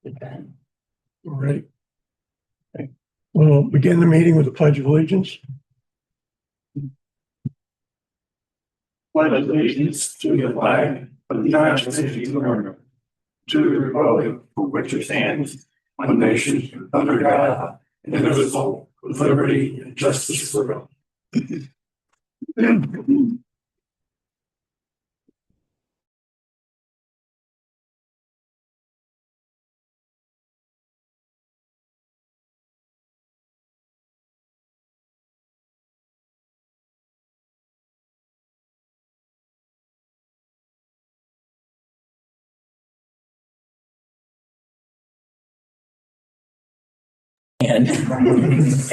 All right. Okay. We'll begin the meeting with the Pledge of Allegiance. Pledge allegiance to the flag of the United States of America, to the republic for which it stands, one nation under God, indivisible, with liberty and justice for all.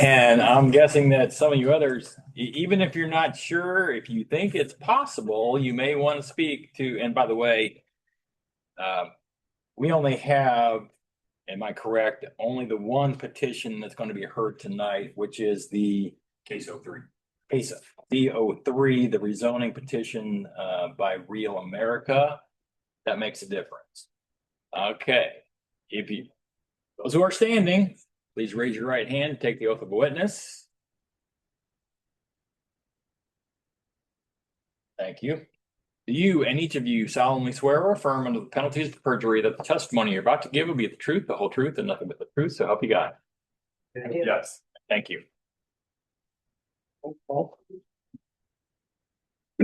And I'm guessing that some of you others, even if you're not sure, if you think it's possible, you may want to speak to, and by the way, we only have, am I correct, only the one petition that's going to be heard tonight, which is the Case 03. case D03, the rezoning petition by Real America. That makes a difference. Okay. Those who are standing, please raise your right hand, take the oath of a witness. Thank you. Do you and each of you solemnly swear or affirm under the penalties of perjury that the testimony you're about to give will be the truth, the whole truth, and nothing but the truth, so help you God? Yes. Thank you.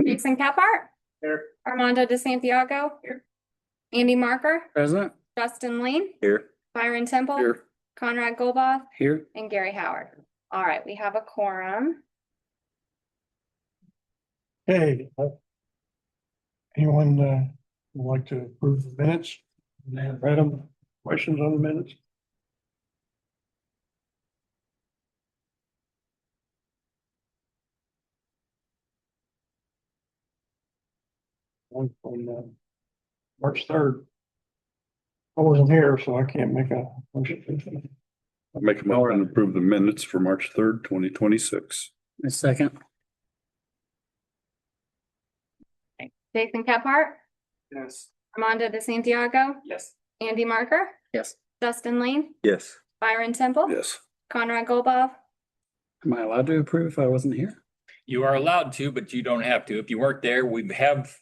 Jason Caphart. Here. Armando DeSantiago. Here. Andy Marker. Present. Justin Lean. Here. Byron Temple. Here. Conrad Goldboth. Here. And Gary Howard. All right, we have a quorum. Okay. Anyone would like to approve the minutes? Read them. Questions on the minutes? One from March 3rd. I wasn't here, so I can't make a motion. I'll make a motion to approve the minutes for March 3rd, 2026. A second. Jason Caphart. Yes. Armando DeSantiago. Yes. Andy Marker. Yes. Justin Lean. Yes. Byron Temple. Yes. Conrad Goldboth. Am I allowed to approve if I wasn't here? You are allowed to, but you don't have to. If you weren't there, we have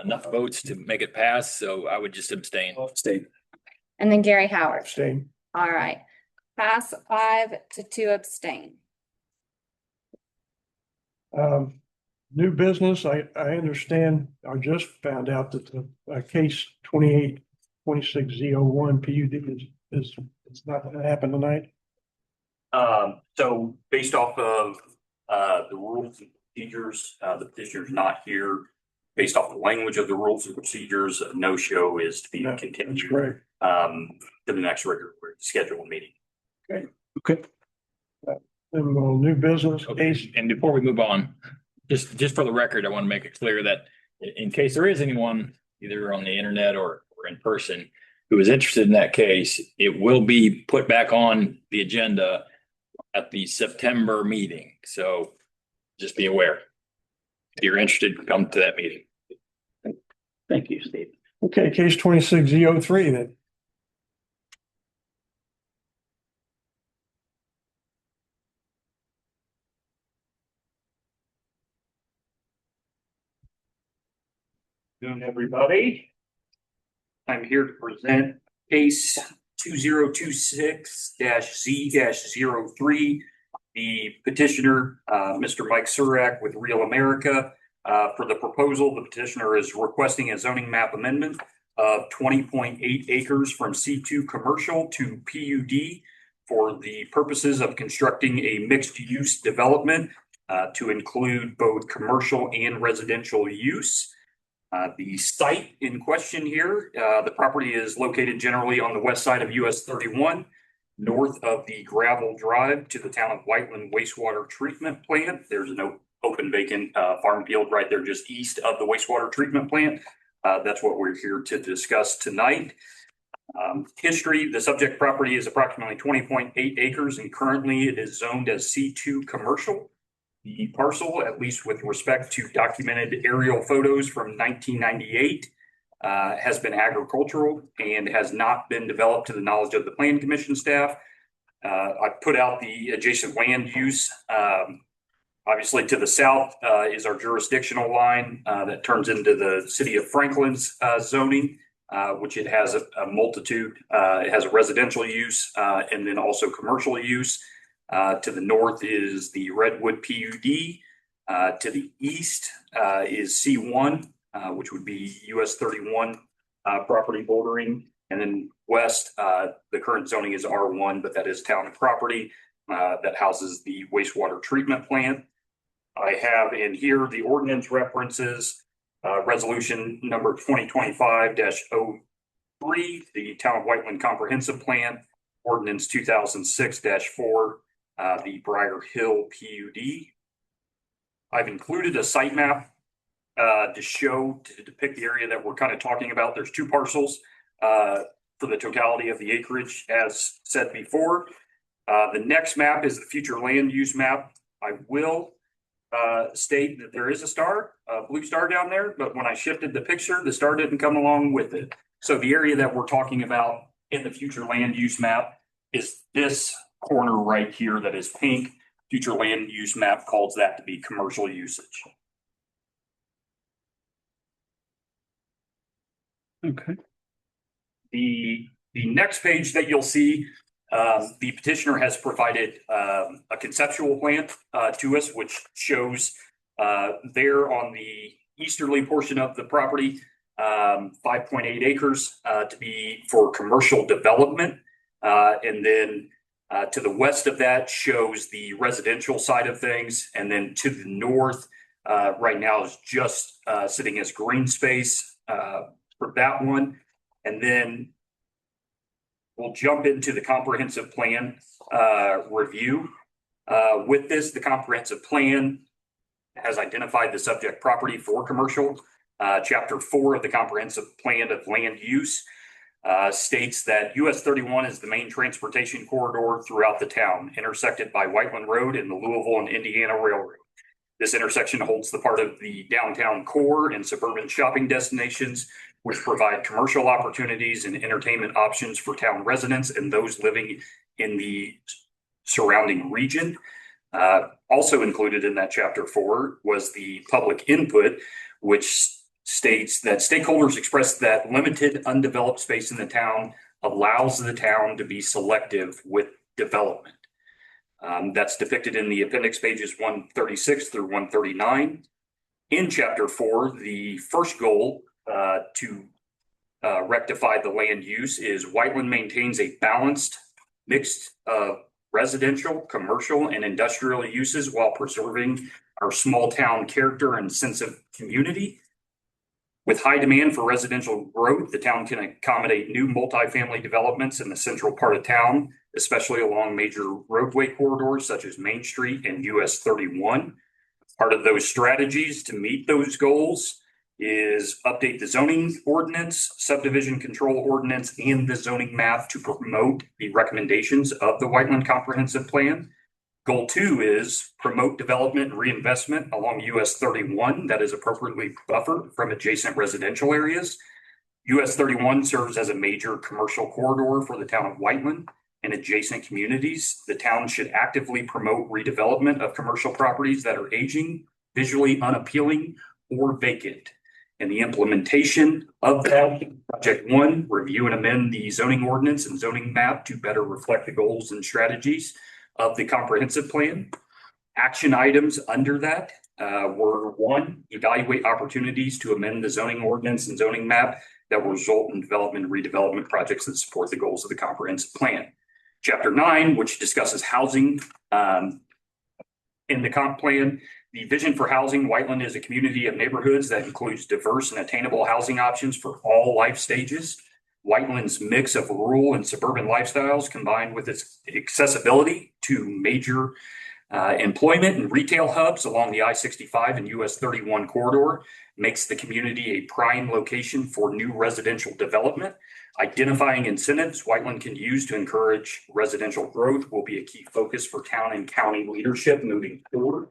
enough votes to make it pass, so I would just abstain. Abstain. And then Gary Howard. Abstain. All right. Pass 5-2 abstain. New business, I understand, I just found out that the case 2826Z01 PUD is it's not gonna happen tonight. So based off of the rules and procedures, the petitioner's not here. Based off the language of the rules and procedures, a no-show is to be No, continued That's great. to the next regular scheduled meeting. Okay. Then new business Okay, case. and before we move on, just for the record, I want to make it clear that in case there is anyone either on the internet or in person who is interested in that case, it will be put back on the agenda at the September meeting. So just be aware. If you're interested, come to that meeting. Thank you, Steve. Okay, case 26Z03 then. Good, everybody. I'm here to present case 2026-Z-03. The petitioner, Mr. Mike Surak with Real America. For the proposal, the petitioner is requesting a zoning map amendment of 20.8 acres from C2 commercial to PUD for the purposes of constructing a mixed-use development to include both commercial and residential use. The site in question here, the property is located generally on the west side of US 31, north of the gravel drive to the town of Whiteland wastewater treatment plant. There's no open vacant farm field right there just east of the wastewater treatment plant. That's what we're here to discuss tonight. History, the subject property is approximately 20.8 acres and currently it is zoned as C2 commercial. The parcel, at least with respect to documented aerial photos from 1998, has been agricultural and has not been developed to the knowledge of the Plan Commission staff. I put out the adjacent land use. Obviously, to the south is our jurisdictional line that turns into the city of Franklin's zoning, which it has a multitude. It has a residential use and then also commercial use. To the north is the Redwood PUD. To the east is C1, which would be US 31 property bordering. And then west, the current zoning is R1, but that is town property that houses the wastewater treatment plant. I have in here the ordinance references, resolution number 2025-03, the Town of Whiteland Comprehensive Plan, ordinance 2006-4, the Briar Hill PUD. I've included a site map to depict the area that we're kind of talking about. There's two parcels for the totality of the acreage, as said before. The next map is the future land use map. I will state that there is a blue star down there, but when I shifted the picture, the star didn't come along with it. So the area that we're talking about in the future land use map is this corner right here that is pink. Future land use map calls that to be commercial usage. Okay. The next page that you'll see, the petitioner has provided a conceptual plan to us, which shows there on the easterly portion of the property, 5.8 acres to be for commercial development. And then to the west of that shows the residential side of things. And then to the north right now is just sitting as green space for that one. And then we'll jump into the comprehensive plan review. With this, the comprehensive plan has identified the subject property for commercial. Chapter 4 of the comprehensive plan of land use states that US 31 is the main transportation corridor throughout the town, intersected by Whiteland Road and the Louisville and Indiana Railroad. This intersection holds the part of the downtown core and suburban shopping destinations, which provide commercial opportunities and entertainment options for town residents and those living in the surrounding region. Also included in that chapter 4 was the public input, which states that stakeholders expressed that limited undeveloped space in the town allows the town to be selective with development. That's depicted in the appendix pages 136 through 139. In chapter 4, the first goal to rectify the land use is Whiteland maintains a balanced mix of residential, commercial, and industrial uses while preserving our small town character and sense of community. With high demand for residential growth, the town can accommodate new multifamily developments in the central part of town, especially along major roadway corridors such as Main Street and US 31. Part of those strategies to meet those goals is update the zoning ordinance, subdivision control ordinance, and the zoning map to promote the recommendations of the Whiteland Comprehensive Plan. Goal 2 is promote development and reinvestment along US 31 that is appropriately buffered from adjacent residential areas. US 31 serves as a major commercial corridor for the town of Whiteland and adjacent communities. The town should actively promote redevelopment of commercial properties that are aging, visually unappealing, or vacant. And the implementation of that, Project 1, review and amend the zoning ordinance and zoning map to better reflect the goals and strategies of the comprehensive plan. Action items under that were 1, evaluate opportunities to amend the zoning ordinance and zoning map that will result in development and redevelopment projects that support the goals of the comprehensive plan. Chapter 9, which discusses housing in the comp plan. The vision for housing, Whiteland is a community of neighborhoods that includes diverse and attainable housing options for all life stages. Whiteland's mix of rural and suburban lifestyles, combined with its accessibility to major employment and retail hubs along the I-65 and US 31 corridor, makes the community a prime location for new residential development. Identifying incentives Whiteland can use to encourage residential growth will be a key focus for town and county leadership moving forward.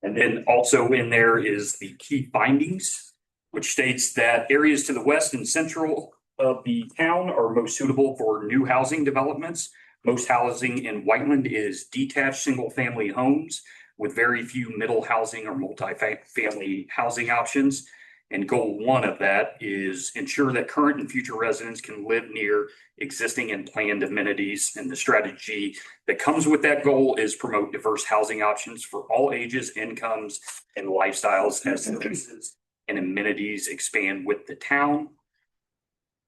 And then also in there is the key findings, which which states that areas to the west and central of the town are most suitable for new housing developments. Most housing in Whiteland is detached single-family homes with very few middle housing or multi-family housing options. And goal one of that is ensure that current and future residents can live near existing and planned amenities. And the strategy that comes with that goal is promote diverse housing options for all ages, incomes, and lifestyles as services and amenities expand with the town.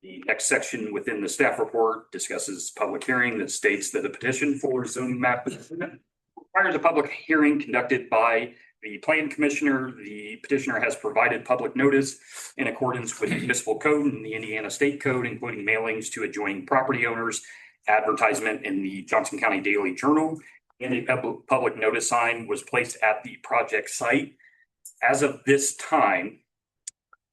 The next section within the staff report discusses public hearing that states that a petition for zoning map requires a public hearing conducted by the plan commissioner. The petitioner has provided public notice in accordance with the municipal code and the Indiana State Code, including mailings to adjoining property owners, advertisement in the Johnson County Daily Journal, and a public notice sign was placed at the project site. As of this time,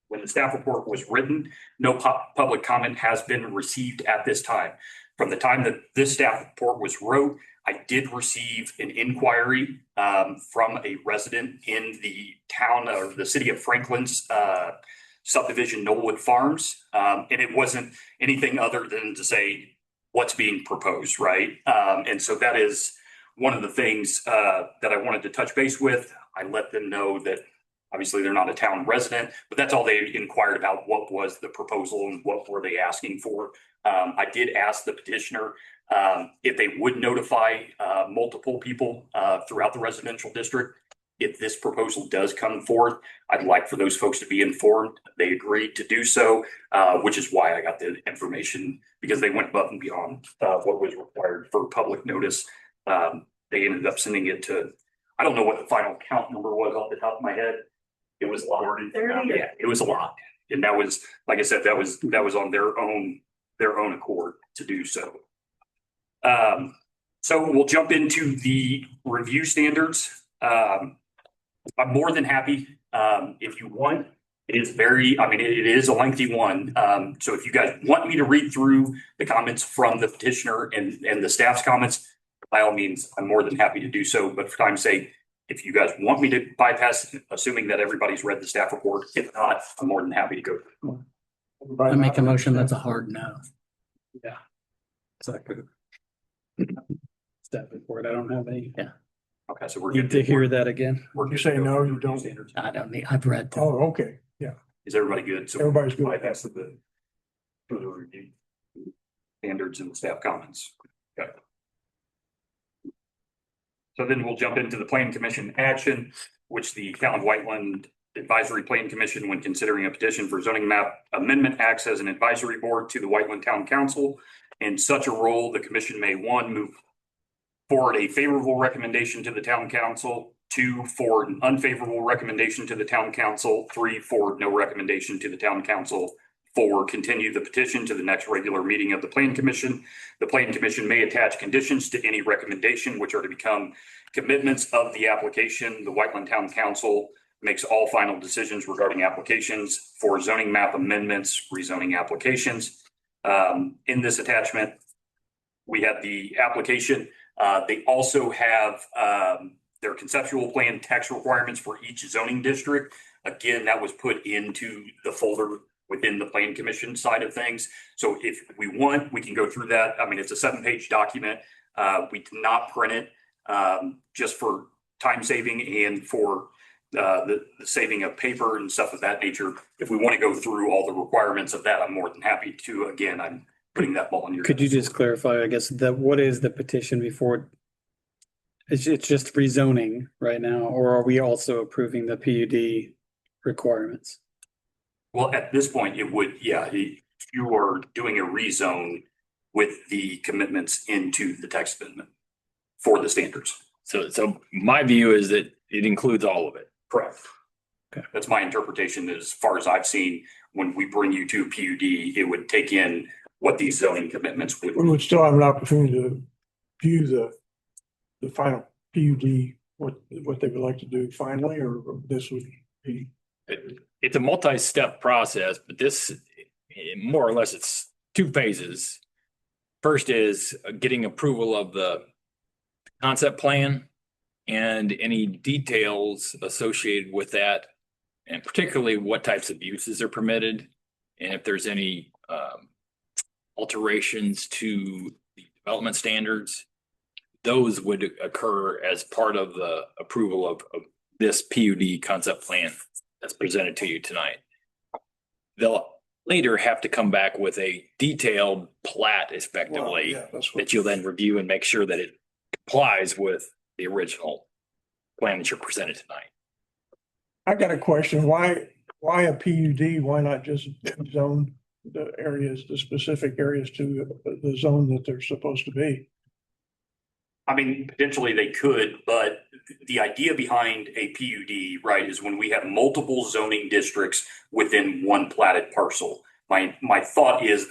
when the staff report was written, no public comment has been received at this time. From the time that this staff report was wrote, I did receive an inquiry from a resident in the town or the city of Franklin's subdivision, Knollwood Farms. And it wasn't anything other than to say what's being proposed, right? And so that is one of the things that I wanted to touch base with. I let them know that obviously they're not a town resident, but that's all they inquired about. What was the proposal and what were they asking for? I did ask the petitioner if they would notify multiple people throughout the residential district. If this proposal does come forth, I'd like for those folks to be informed. They agreed to do so, which is why I got the information, because they went above and beyond what was required for public notice. They ended up sending it to, I don't know what the final count number was off the top of my head. It was a lot. 30. Yeah, it was a lot. And that was, like I said, that was on their own accord to do so. So we'll jump into the review standards. I'm more than happy if you want. It is it is a lengthy one. So if you guys want me to read through the comments from the petitioner and the staff's comments, by all means, I'm more than happy to do so. But for time's sake, if you guys want me to bypass, assuming that everybody's read the staff report, if not, I'm more than happy to go. I make a motion that's a hard no. Yeah. Second. Staff report, I don't have any. Yeah. Okay, so we're Need good to hear that again. We're You say good to go no, through you review don't. standards. I don't need, I've read them. Oh, okay, yeah, Is everybody good? So everybody's good. bypass the review standards and the staff comments. Okay. So then we'll jump into the Plan Commission action, which the Town of Whiteland Advisory Plan Commission, when considering a petition for zoning map amendment, acts as an advisory board to the Whiteland Town Council. In such a role, the commission may, one, move forward a favorable recommendation to the town council, two, forward an unfavorable recommendation to the town council, three, forward no recommendation to the town council, four, continue the petition to the next regular meeting of the Plan Commission. The Plan Commission may attach conditions to any recommendation which are to become commitments of the application. The Whiteland Town Council makes all final decisions regarding applications for zoning map amendments, rezoning applications. In this attachment, we have the application. They also have their conceptual plan text requirements for each zoning district. Again, that was put into the folder within the Plan Commission side of things. So if we want, we can go through that. I mean, it's a 7-page document. We did not print it just for time saving and for the saving of paper and stuff of that nature. If we want to go through all the requirements of that, I'm more than happy to. Again, I'm putting that ball in your. Could you just clarify, I guess, that what is the petition before? It's just rezoning right now, or are we also approving the PUD requirements? Well, at this point, it would, yeah, you are doing a rezone with the commitments into the text amendment for the standards. So my view is that it includes all of it. Correct. Okay. That's my interpretation as far as I've seen. When we bring you to PUD, it would take in what these zoning commitments would. We would still have an opportunity to view the final PUD, what they would like to do finally, or this would be. It's a multi-step process, but this, more or less, it's two phases. First is getting approval of the concept plan and any details associated with that and particularly what types of uses are permitted. And if there's any alterations to the development standards, those would occur as part of the approval of this PUD concept plan that's presented to you tonight. They'll later have to come back with a detailed plat effectively that you'll then review and make sure that it complies with the original plan that you're presented tonight. I got a question. Why a PUD? Why not just zone the areas, the specific areas to the zone that they're supposed to be? I mean, potentially they could, but the idea behind a PUD, right, is when we have multiple zoning districts within one platted parcel. My thought is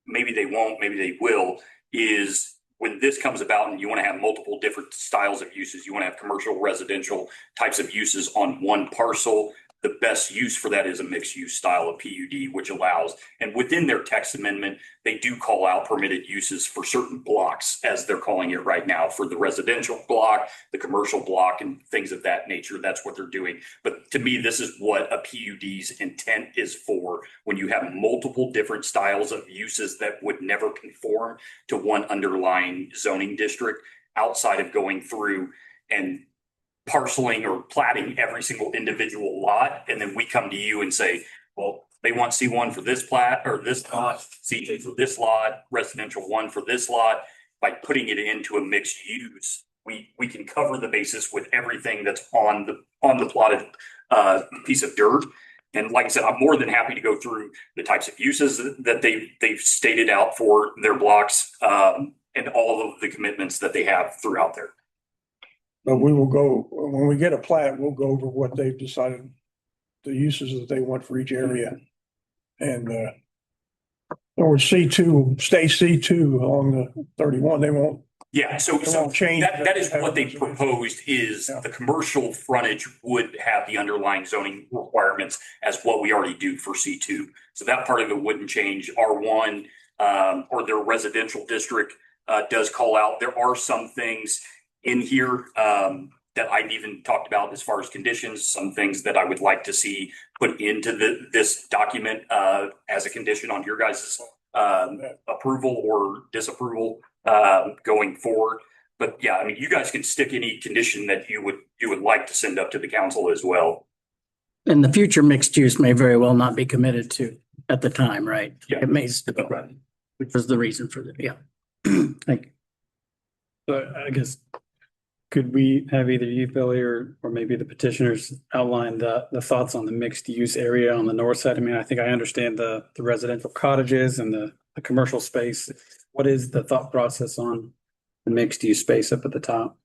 maybe they won't, maybe they will, is when this comes about and you want to have multiple different styles of uses, you want to have commercial, residential types of uses on one parcel. The best use for that is a mixed use style of PUD, which allows, and within their text amendment, they do call out permitted uses for certain blocks, as they're calling it right now, for the residential block, the commercial block, and things of that nature. That's what they're doing. But to me, this is what a PUD's intent is for, when you have multiple different styles of uses that would never conform to one underlying zoning district outside of going through and parceling or platting every single individual lot. And then we come to you and say, well, they want C1 for this plat or this lot, C2 for this lot, residential 1 for this lot. By putting it into a mixed use, we can cover the basis with everything that's on the plotted piece of dirt. And like I said, I'm more than happy to go through the types of uses that they've stated out for their blocks, and all of the commitments that they have throughout there. But we will go, when we get a plat, we'll go over what they've decided, the uses that they want for each area. And or C2, stay C2 along the 31, they won't. Yeah, so change. that is what they proposed, is the commercial frontage would have the underlying zoning requirements as what we already do for C2. So that part of it wouldn't change. R1 or their residential district does call out. There are some things in here that I've even talked about as far as conditions, some things that I would like to see put into this document as a condition on your guys' approval or disapproval going forward. But yeah, I mean, you guys can stick any condition that you would like to send up to the council as well. And the future mixed use may very well not be committed to at the time, right? Yeah. It may still, which was the reason for that, yeah. Thank you. So I guess, could we have either you, Billy, or maybe the petitioners outline the thoughts on the mixed use area on the north side? I mean, I think I understand the residential cottages and the commercial space. What is the thought process on the mixed use space up at the top?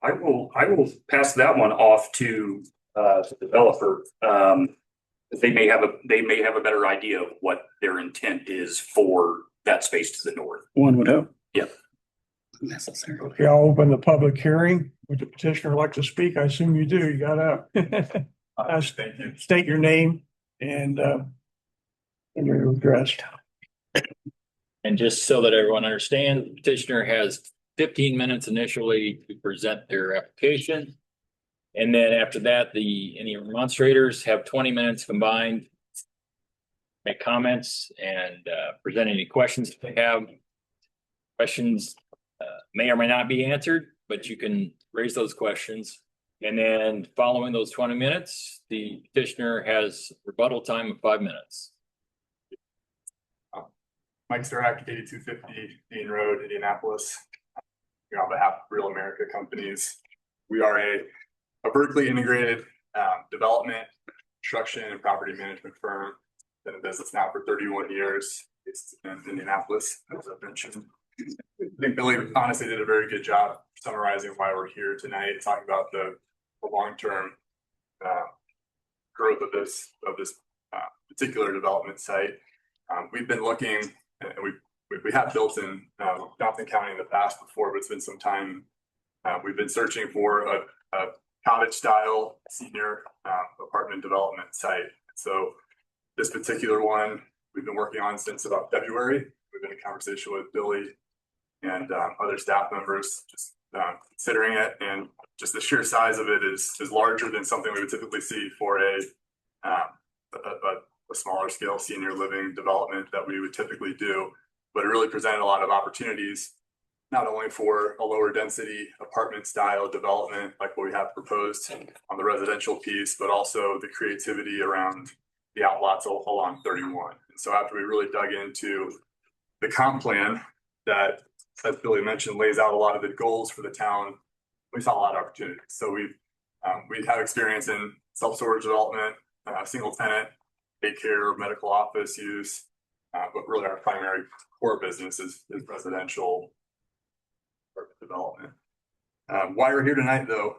I will pass that one off to the developer. They may have a better idea of what their intent is for that space to the north. One would hope. Yep. Necessary. Okay, I'll open the public hearing. Would the petitioner like to speak? I assume you do. You got to state your name and your address. And just so that everyone understands, the petitioner has 15 minutes initially to present their application. And then after that, any demonstrators have 20 minutes combined, make comments and present any questions if they have. Questions may or may not be answered, but you can raise those questions. And then following those 20 minutes, the petitioner has rebuttal time of 5 minutes. Mike Surak, 8250 Dean Road, Indianapolis. On behalf of Real America Companies, we are a vertically integrated development, construction, and property management firm. Been in business now for 31 years. It's in Indianapolis, as I mentioned. I think Billy honestly did a very good job summarizing why we're here tonight, talking about the long-term growth of this particular development site. We've been looking, and we have built in Johnson County in the past before, but it's been some time. We've been searching for a cottage-style senior apartment development site. So this particular one we've been working on since about February. We've been in conversation with Billy and other staff members, just considering it, and just the sheer size of it is larger than something we would typically see for a a smaller scale senior living development that we would typically do. But it really presented a lot of opportunities, not only for a lower density apartment style development like what we have proposed on the residential piece, but also the creativity around the outlots along 31. And so after we really dug into the comp plan that, as Billy mentioned, lays out a lot of the goals for the town, we saw a lot of opportunities. So we have experience in self-storage development, single tenant, daycare, medical office use, but really our primary core business is residential development. Why we're here tonight, though,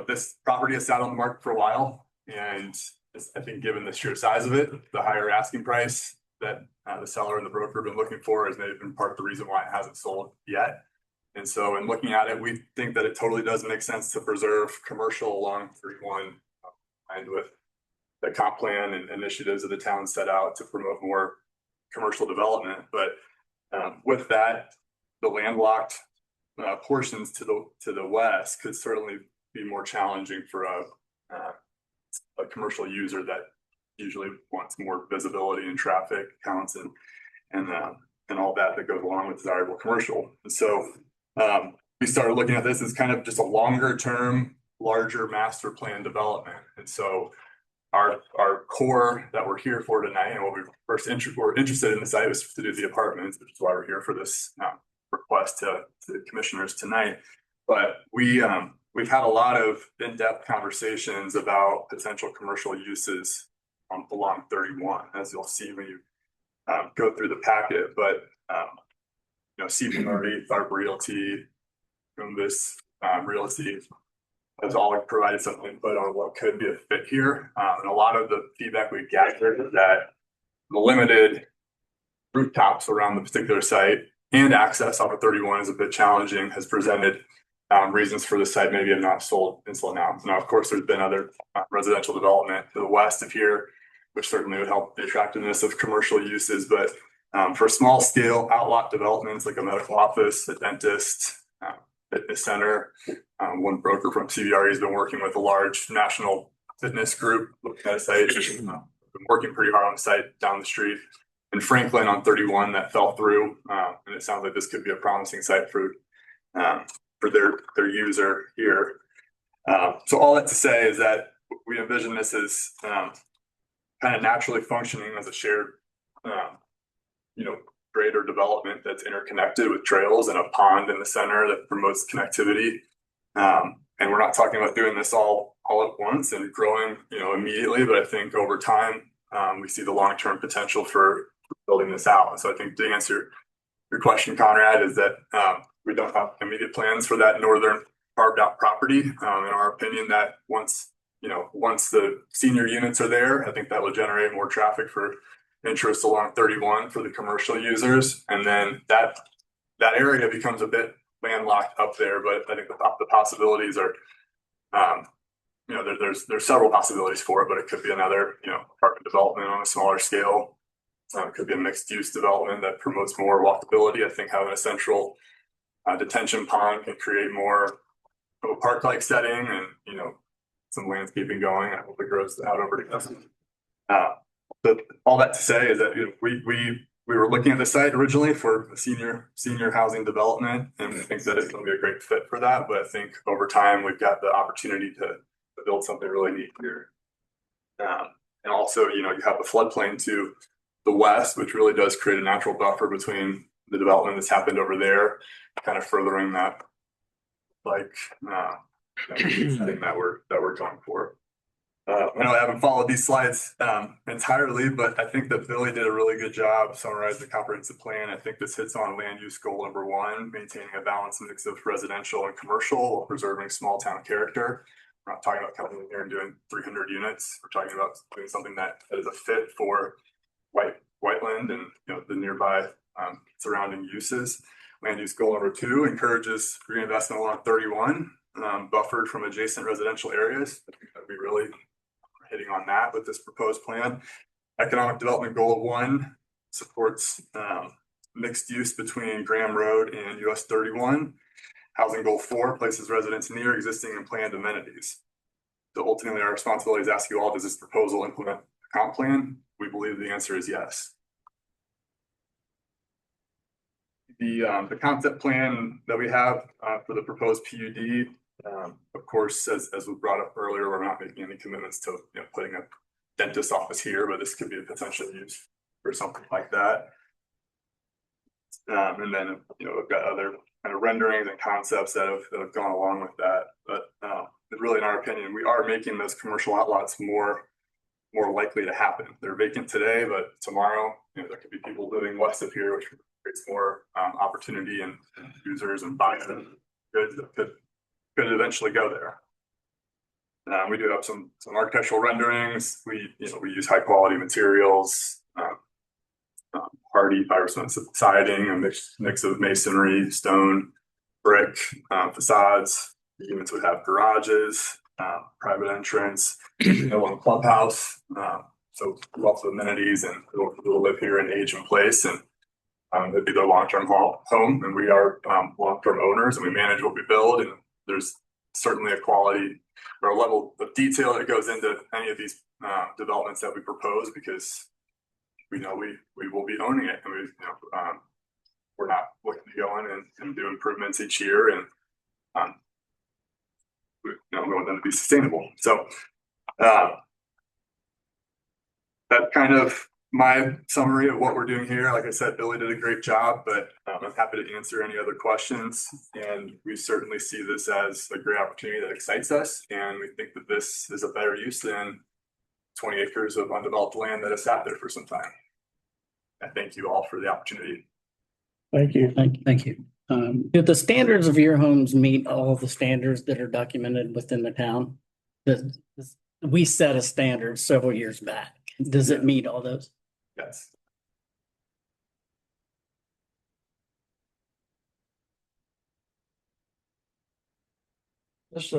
this property has sat on the market for a while, and I think given the sheer size of it, the higher asking price that the seller and the broker have been looking for has maybe been part of the reason why it hasn't sold yet. And so in looking at it, we think that it totally does make sense to preserve commercial along 31, and with the comp plan and initiatives that the town set out to promote more commercial development. But with that, the landlocked portions to the west could certainly be more challenging for a commercial user that usually wants more visibility and traffic counts and all that goes along with desirable commercial. And so we started looking at this as kind of just a longer term, larger master plan development. And so our core that we're here for tonight, and what we were interested in the site was to do the apartments, which is why we're here for this request to the commissioners tonight. But we've had a lot of in-depth conversations about potential commercial uses along 31, as you'll see when you go through the packet. But CBRE, Tharp Realty, Cumbus Realty has all provided some input on what could be a fit here. And a lot of the feedback we gathered is that the limited rooftops around the particular site and access off of 31 is a bit challenging, has presented reasons for the site maybe have not sold until now. Now, of course, there's been other residential development to the west of here, which certainly would help the attractiveness of commercial uses. But for small scale outlot developments like a medical office, a dentist, fitness center, one broker from CBRE has been working with a large national fitness group looking at a site, been working pretty hard on the site down the street in Franklin on 31 that fell through. And it sounds like this could be a promising site for their user here. So all that to say is that we envision this as kind of naturally functioning as a shared, greater development that's interconnected with trails and a pond in the center that promotes connectivity. And we're not talking about doing this all at once and growing, immediately, but I think over time, we see the long-term potential for building this out. And so I think to answer your question, Conrad, is that we don't have immediate plans for that northern carved out property. In our opinion, that once the senior units are there, I think that will generate more traffic for interest along 31 for the commercial users. And then that area becomes a bit landlocked up there, but I think the possibilities are, there's several possibilities for it, but it could be another, apartment development on a smaller scale. It could be a mixed use development that promotes more walkability. I think having a central detention pond can create more of a park-like setting and, some landscaping going. I hope it grows out over time. But all that to say is that we were looking at the site originally for a senior housing development, and we think that it's going to be a great fit for that. But I think over time we've got the opportunity to build something really neat here. And also, you have the floodplain to the west, which really does create a natural buffer between the development that's happened over there, kind of furthering that setting that we're going for. I know I haven't followed these slides entirely, but I think that Billy did a really good job summarizing the comprehensive plan. I think this hits on land use goal number 1, maintaining a balanced mix of residential and commercial while preserving small town character. We're not talking about coming in here and doing 300 units. We're talking about doing something that is a fit for Whiteland and the nearby surrounding uses. Land use goal number 2 encourages reinvestment along 31, buffered from adjacent residential areas. I think that'd be really hitting on that with this proposed plan. Economic development goal of 1 supports mixed use between Graham Road and US 31. Housing goal 4 places residents near existing and planned amenities. ultimately our responsibility is to ask you all, does this proposal implement the comp plan? We believe the answer is yes. The concept plan that we have for the proposed PUD, of course, as was brought up earlier, we're not making any commitments to putting a dentist office here, but this could be a potential use for something like that. And then we've got other kind of renderings and concepts that have gone along with that. But really, in our opinion, we are making those commercial outlots more likely to happen. They're vacant today, but tomorrow, there could be people living west of here, which creates more opportunity and users and buyers and goods that could eventually go there. We do have some architectural renderings. We use high quality materials, hardy fiber cement siding, a mix of masonry, stone, brick, facades. The units would have garages, private entrance, a clubhouse. So lots of amenities, and people live here and age in place, and it'd be their long-term home. And we are long-term owners, and we manage what we build. And there's certainly a quality or a level of detail that goes into any of these developments that we propose, because we know we will be owning it, and we're not looking to go in and do improvements each year, and we want them to be sustainable. So that's kind of my summary of what we're doing here. Like I said, Billy did a great job, but I'm happy to answer any other questions. And we certainly see this as a great opportunity that excites us. And we think that this is a better use than 20 acres of undeveloped land that has sat there for some time. I thank you all for the opportunity. Thank you. Thank you. Do the standards of your homes meet all of the standards that are documented within the town? We set a standard several years back. Does it meet all those? Yes. This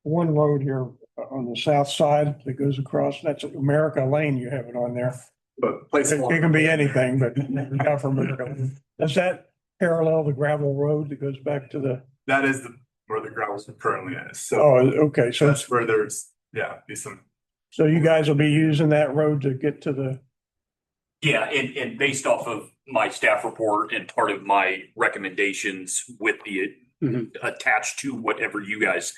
one road here on the south side that goes across, that's America Lane, you have it on there. But place It can be anything, but we got from America. Does that parallel the gravel road that goes back to the? that is where the gravel currently is. So Oh, okay, so that's where there's be some. so you guys will be using that road to get to the, Yeah, and based off of my staff report and part of my recommendations with the attached to whatever you guys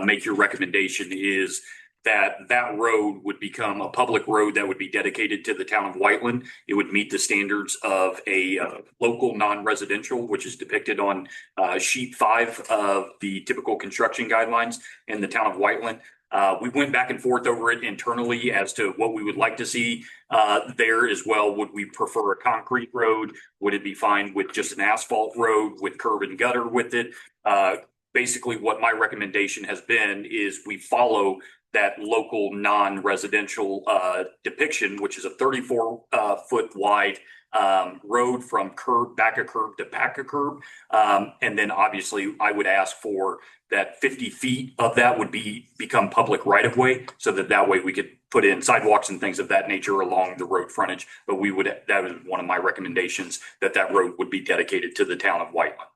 make your recommendation is that road would become a public road that would be dedicated to the town of Whiteland. It would meet the standards of a local non-residential, which is depicted on sheet 5 of the typical construction guidelines in the town of Whiteland. We went back and forth over it internally as to what we would like to see there as well. Would we prefer a concrete road? Would it be fine with just an asphalt road with curb and gutter with it? Basically, what my recommendation has been is we follow that local non-residential depiction, which is a 34-foot wide road from back of curb to back of curb. And then obviously I would ask for that 50 feet of that would become public right of way, so that way we could put in sidewalks and things of that nature along the road frontage. But that was one of my recommendations, that road would be dedicated to the town of Whiteland.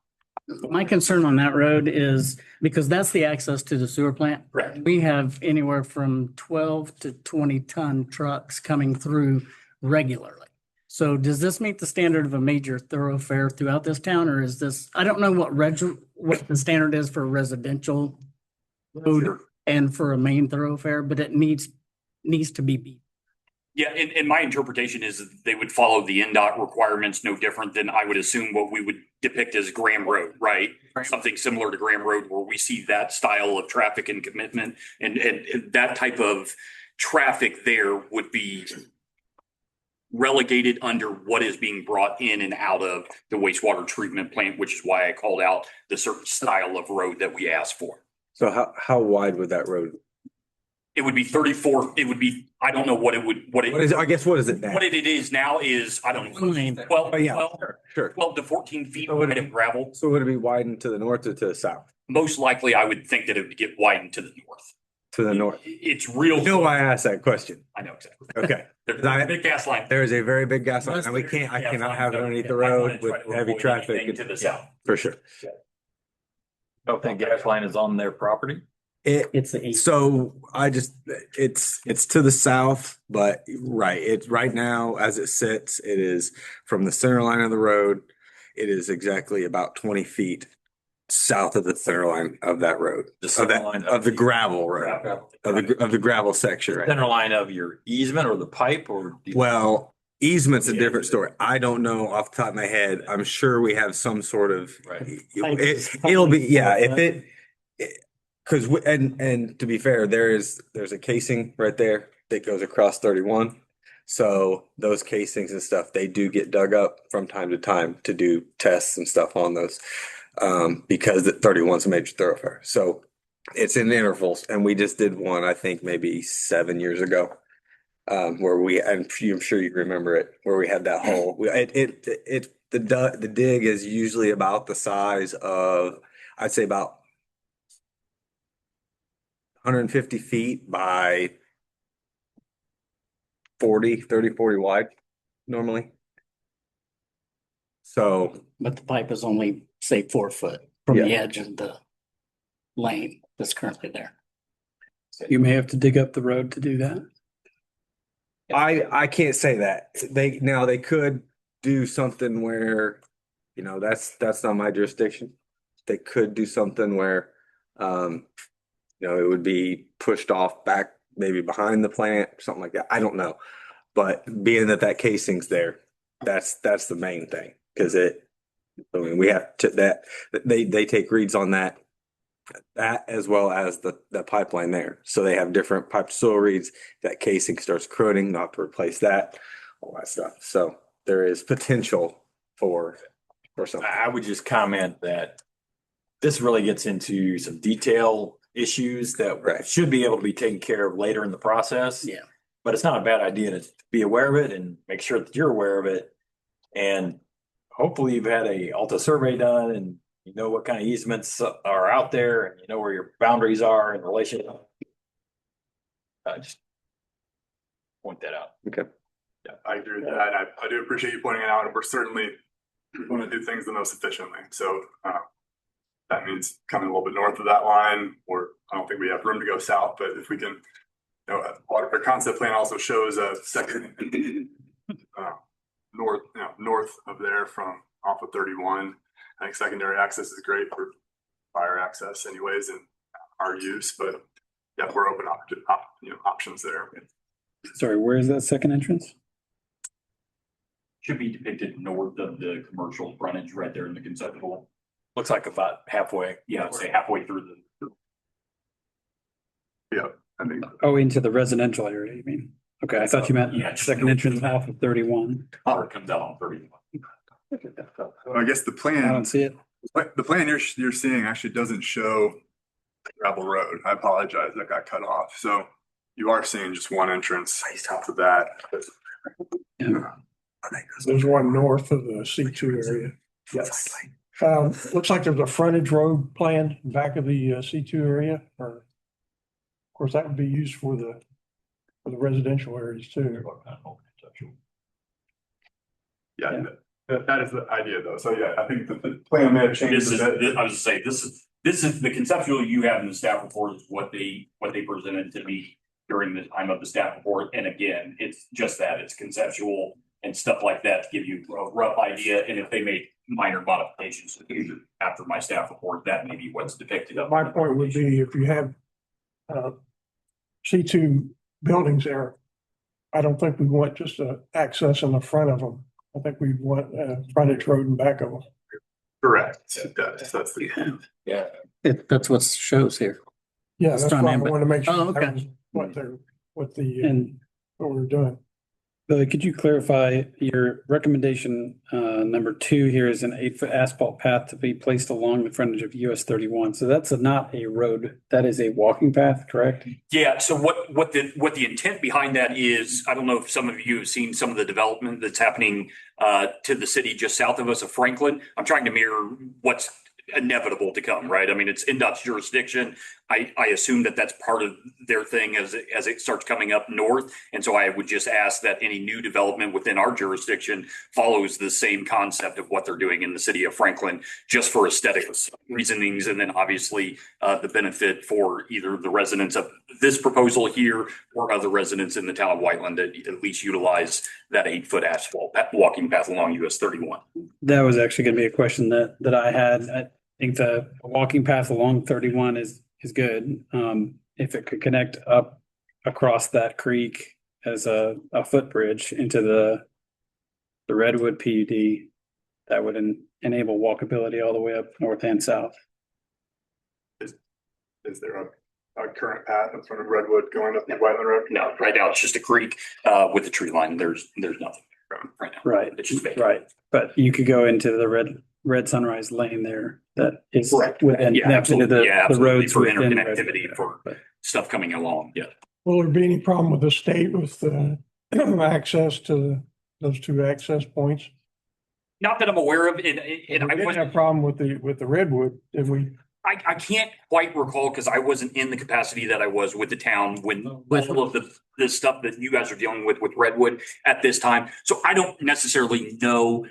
My concern on that road is because that's the access to the sewer plant. Correct. We have anywhere from 12 to 20 ton trucks coming through regularly. So does this meet the standard of a major thoroughfare throughout this town, or is this, I don't know what the standard is for a residential road and for a main thoroughfare, but it needs to be beat. Yeah, and my interpretation is that they would follow the NDOT requirements, no different than I would assume what we would depict as Graham Road, right? Something similar to Graham Road, where we see that style of traffic and commitment, and that type of traffic there would be relegated under what is being brought in and out of the wastewater treatment plant, which is why I called out the certain style of road that we asked for. So how wide would that road? It would be 34. It would be, I don't know what it would, What is it now? what it is now is, I don't know. Oh, yeah, 12 sure. 12 to 14 feet So would wide it- of gravel. So would it be widened to the north or to the south? Most likely, I would think that it would get widened to the north. To the north. It's real. You know why I asked that question? I know exactly. Okay. There's a big gas line. There is a very big gas line, and I cannot have it underneath the road with heavy traffic. To the south. For sure. Don't think gas line is on their property? It's the east. So it's to the south, but right, it's right now as it sits, it is from the center line of the road. It is exactly about 20 feet south of the center line of that road, The of center that, line of the gravel road, of the gravel section. Right? Center line of your easement or the pipe or? Well, easement's a different story. I don't know off the top of my head. I'm sure we have some sort of, Right. it'll be, yeah, if because and to be fair, there's a casing right there that goes across 31. So those casings and stuff, they do get dug up from time to time to do tests and stuff on those. Because the 31 is a major thoroughfare. So it's in intervals, and we just did one, I think maybe 7 years ago. Where I'm sure you remember it, where we had that hole. The dig is usually about the size of, I'd say about 150 feet by 30, 40 wide normally. So, But the pipe is only, say, 4 foot from the Yeah. edge of the lane that's currently there. You may have to dig up the road to do that. I can't say that. They could do something where, that's not my jurisdiction. They could do something where, it would be pushed off back, maybe behind the plant, something like that. I don't know. But being that casing's there, that's the main thing. Because we have to, they take reads on that as well as the pipeline there. So they have different pipe to soil reads. That casing starts corroding, not to replace that, all that stuff. So there is potential for something. I would just comment that this really gets into some detail issues that Right. should be able to be taken care of later in the process. Yeah. But it's not a bad idea to be aware of it and make sure that you're aware of it. And hopefully you've had a Alta survey done and you know what kind of easements are out there and you know where your boundaries are in relation. Just point that out. Okay. Yeah, I agree with that. I do appreciate you pointing it out, and we're certainly going to do things the most efficiently. So that means coming a little bit north of that line, or I don't think we have room to go south, but if we can, our concept plan also shows a second north of there from off of 31. I think secondary access is great for fire access anyways and our use, but yeah, we're open up to options there. Sorry, where is that second entrance? Should be depicted north of the commercial frontage right there in the conceptual. Looks like about halfway. Yeah, I'd say halfway through the. Yeah, I think. Oh, into the residential area, you mean? Okay, I thought you meant Yeah. second entrance off of 31. Or it comes out on 31. I guess the I plan. don't see it. The plan you're seeing actually doesn't show gravel road. I apologize, that got cut off. So you are seeing just one entrance to that. Yeah. There's one north of the C2 area. Yes. Looks like there's a frontage road planned back of the C2 area, or of course, that would be used for the residential areas too. Yeah, that is the idea though. So yeah, I think the plan may have changed a bit. I was just saying, this is the conceptual you have in the staff report is what they presented to me during the time of the staff report. And again, it's just that, it's conceptual and stuff like that to give you a rough idea. And if they make minor modifications after my staff report, that may be what's depicted. My point would be if you have C2 buildings there, I don't think we want just access in the front of them. I think we want frontage road and back of them. Correct. It does. That's the. Yeah. That's what shows here. Yeah, It's that's done why I in, but- want to make sure Oh, okay. that was what And we're doing. Billy, could you clarify your recommendation, number 2 here is an 8-foot asphalt path to be placed along the frontage of US 31. So that's not a road, that is a walking path, correct? Yeah, so what the intent behind that is, I don't know if some of you have seen some of the development that's happening to the city just south of us of Franklin. I'm trying to mirror what's inevitable to come, right? I mean, it's NDOT's jurisdiction. I assume that that's part of their thing as it starts coming up north. And so I would just ask that any new development within our jurisdiction follows the same concept of what they're doing in the city of Franklin, just for aesthetics reasonings. And then obviously the benefit for either the residents of this proposal here or other residents in the town of Whiteland to at least utilize that 8-foot asphalt walking path along US 31. That was actually going to be a question that I had. I think the walking path along 31 is good. If it could connect up across that creek as a footbridge into the Redwood PUD, that would enable walkability all the way up north and south. Is there a current path in front of Redwood going up the Whiteland Road? No, right now it's just a creek with a tree line. There's nothing right now. Right, It's just vacant. right. But you could go into the Red Sunrise Lane there that is Correct. within, Yeah, absolutely. Yeah, the absolutely. roads For within interconnectivity Redwood. for But stuff coming along. Yeah. Will there be any problem with the state with access to those two access points? Not that I'm aware of, and We I didn't wasn't. have a problem with the Redwood, did we? I can't quite recall because I wasn't in the capacity that I was with the town when all of the stuff that you guys are dealing with Redwood at this time. So I don't necessarily know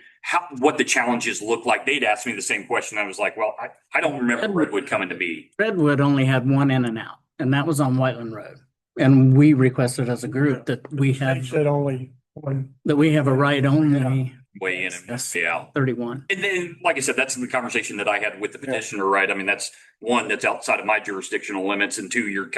what the challenges look like. They'd asked me the same question. I was like, well, I don't remember Redwood coming to me. Redwood only had one in and out, and that was on Whiteland Road. And we requested as a group that we They have, said only one. that we have a right only Way in and Yes. out. 31. And then, like I said, that's the conversation that I had with the petitioner, right? I mean, that's one that's outside of my jurisdictional limits, and two, you're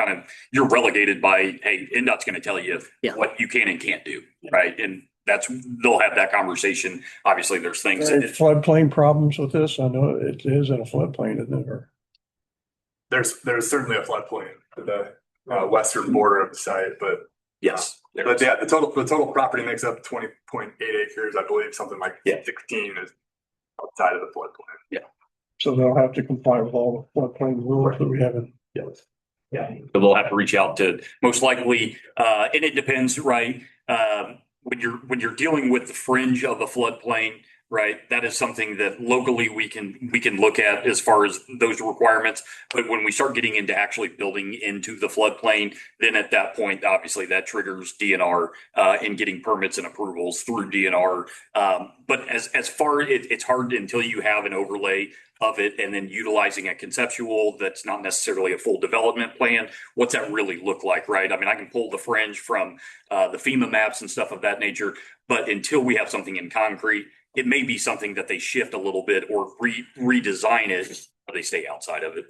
relegated by, hey, NDOT's going to tell you Yeah. what you can and can't do, right? And they'll have that conversation. Obviously, there's things Any that floodplain problems with this? I know it is in a floodplain, isn't it? Or- There's certainly a floodplain to the western border of the site, but yes, but yeah, the total property makes up 20.8 acres, I believe. Something like Yeah. 16 is outside of the floodplain. So they'll have to comply with all the floodplain rules that we have in. Yes. Yeah, but they'll have to reach out to most likely, and it depends, right? When you're dealing with the fringe of a floodplain, right? That is something that locally we can look at as far as those requirements. But when we start getting into actually building into the floodplain, then at that point, obviously that triggers DNR and getting permits and approvals through DNR. But as far it's hard until you have an overlay of it and then utilizing a conceptual that's not necessarily a full development plan. What's that really look like, right? I mean, I can pull the fringe from the FEMA maps and stuff of that nature, but until we have something in concrete, it may be something that they shift a little bit or redesign it. Or they stay outside of it.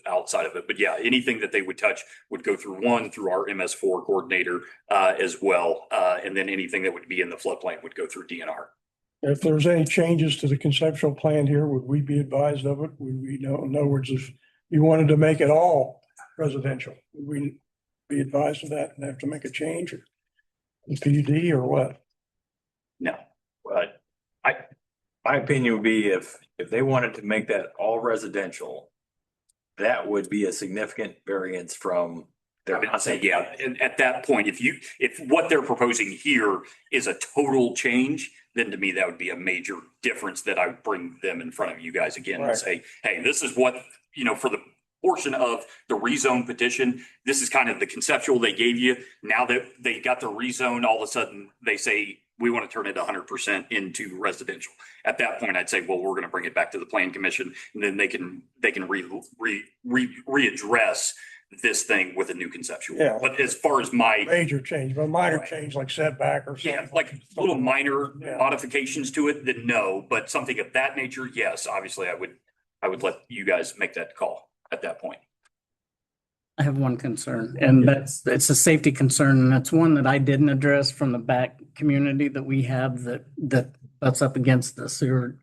But yeah, anything that they would touch would go through our MS4 coordinator as well. And then anything that would be in the floodplain would go through DNR. If there's any changes to the conceptual plan here, would we be advised of it? Would we know? In other words, if you wanted to make it all residential, would we be advised of that and have to make a change or the PUD or what? No, but My opinion would be if they wanted to make that all residential, that would be a significant variance from I their mean, I'd say, concept. yeah, and at that point, if what they're proposing here is a total change, then to me, that would be a major difference that I would bring them in front of you guys again and Right. say, hey, this is what, for the portion of the rezone petition, this is kind of the conceptual they gave you. Now that they got the rezone, all of a sudden they say, we want to turn it 100% into residential. At that point, I'd say, well, we're going to bring it back to the plan commission, and then they can readdress this thing with a new conceptual. Yeah. But as far as my, Major change, but minor change like setback or something. yeah, like little minor Yeah. modifications to it, then no, but something of that nature, yes, obviously I would let you guys make that call at that point. I have one concern, and it's a safety concern, and that's one that I didn't address from the back community that we have that butts up against the sewer.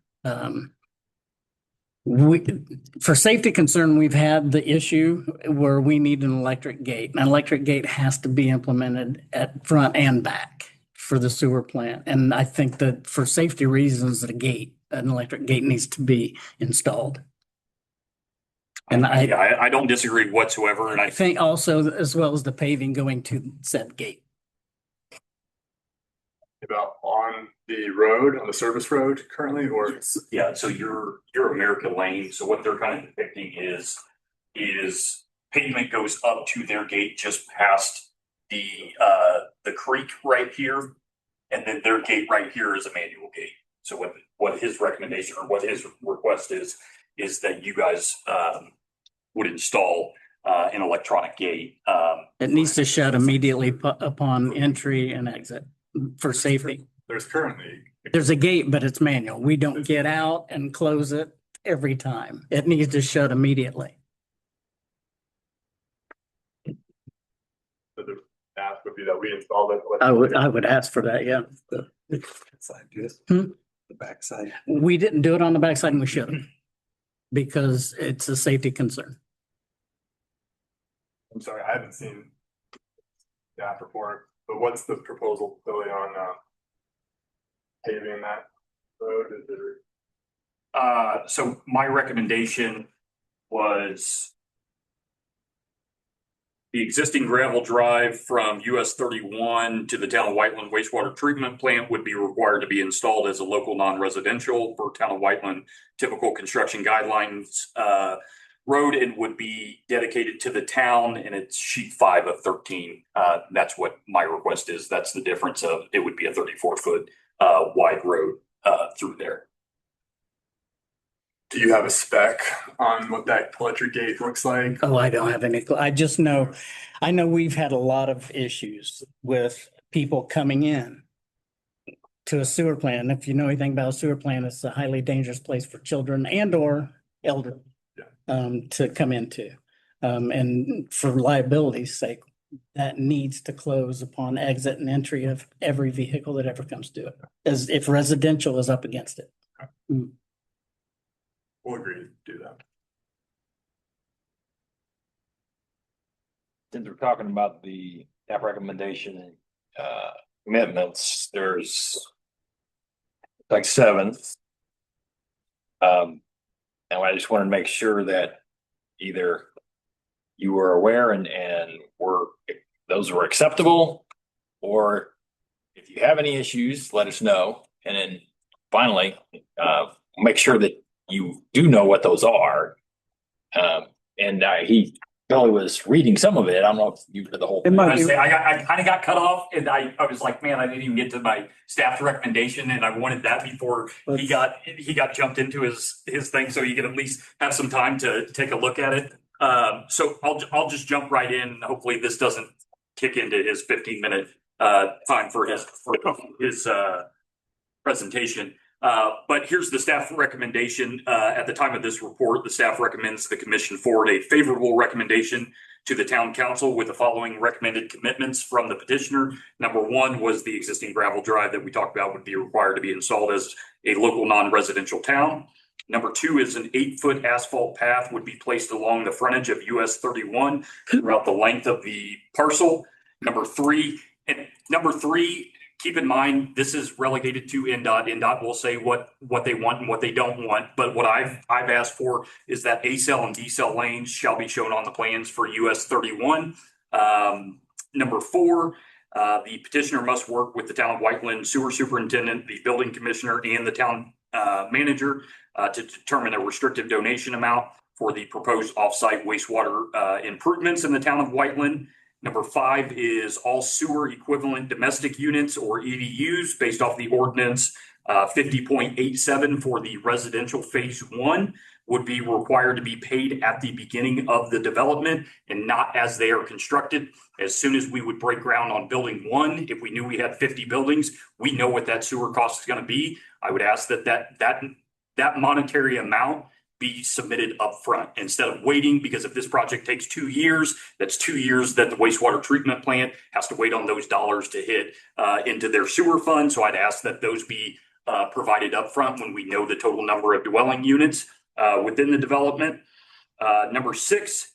For safety concern, we've had the issue where we need an electric gate. An electric gate has to be implemented at front and back for the sewer plant. And I think that for safety reasons, an electric gate needs to be installed. And I don't disagree whatsoever, and I think also as well as the paving going to said gate. about on the road, on the service road currently, or? Yeah, so you're America Lane, so what they're kind of depicting is pavement goes up to their gate just past the creek right here. And then their gate right here is a manual gate. So what his recommendation or what his request is that you guys would install an electronic gate. It needs to shut immediately upon entry and exit for safety. There's currently, There's a gate, but it's manual. We don't get out and close it every time. It needs to shut immediately. so the ask would be that we install it. I would ask for that, yeah. Side, yes. Hmm? The backside. We didn't do it on the backside and we should have. Because it's a safety concern. I'm sorry, I haven't seen staff report, but what's the proposal really on paving that road? Is there? So my recommendation was the existing gravel drive from US 31 to the town of Whiteland wastewater treatment plant would be required to be installed as a local non-residential for town of Whiteland typical construction guidelines road and would be dedicated to the town, and it's sheet 5 of 13. That's what my request is. That's the difference of it would be a 34-foot wide road through there. Do you have a spec on what that electric gate looks like? Oh, I don't have any, I just know, I know we've had a lot of issues with people coming in to a sewer plant. And if you know anything about a sewer plant, it's a highly dangerous place for children and or elderly to come into. And for liability's sake, that needs to close upon exit and entry of every vehicle that ever comes to it, as if residential is up against it. We'll agree to do that. Since we're talking about the staff recommendation commitments, there's like 7. And I just wanted to make sure that either you were aware and those were acceptable, or if you have any issues, let us know. And then finally, make sure that you do know what those are. And Billy was reading some of it. I don't know if you read the whole thing. I kind of got cut off, and I was like, man, I didn't even get to my staff's recommendation, and I wanted that before he got jumped into his thing, so you could at least have some time to take a look at it. So I'll just jump right in. Hopefully, this doesn't kick into his 15-minute time for his presentation. But here's the staff recommendation. At the time of this report, the staff recommends the commission forward a favorable recommendation to the town council with the following recommended commitments from the petitioner. Number 1 was the existing gravel drive that we talked about would be required to be installed as a local non-residential town. Number 2 is an 8-foot asphalt path would be placed along the frontage of US 31 throughout the length of the parcel. Number 3, keep in mind, this is relegated to NDOT. NDOT will say what they want and what they don't want. But what I've asked for is that A-cell and D-cell lanes shall be shown on the plans for US 31. Number 4, the petitioner must work with the town of Whiteland sewer superintendent, the building commissioner, and the town manager to determine a restrictive donation amount for the proposed offsite wastewater improvements in the town of Whiteland. Number 5 is all sewer equivalent domestic units or EDUs based off the ordinance 50.87 for the residential phase 1 would be required to be paid at the beginning of the development and not as they are constructed. As soon as we would break ground on building 1, if we knew we had 50 buildings, we know what that sewer cost is going to be. I would ask that monetary amount be submitted upfront instead of waiting, because if this project takes 2 years, that's 2 years that the wastewater treatment plant has to wait on those dollars to hit into their sewer fund. So I'd ask that those be provided upfront when we know the total number of dwelling units within the development. Number 6,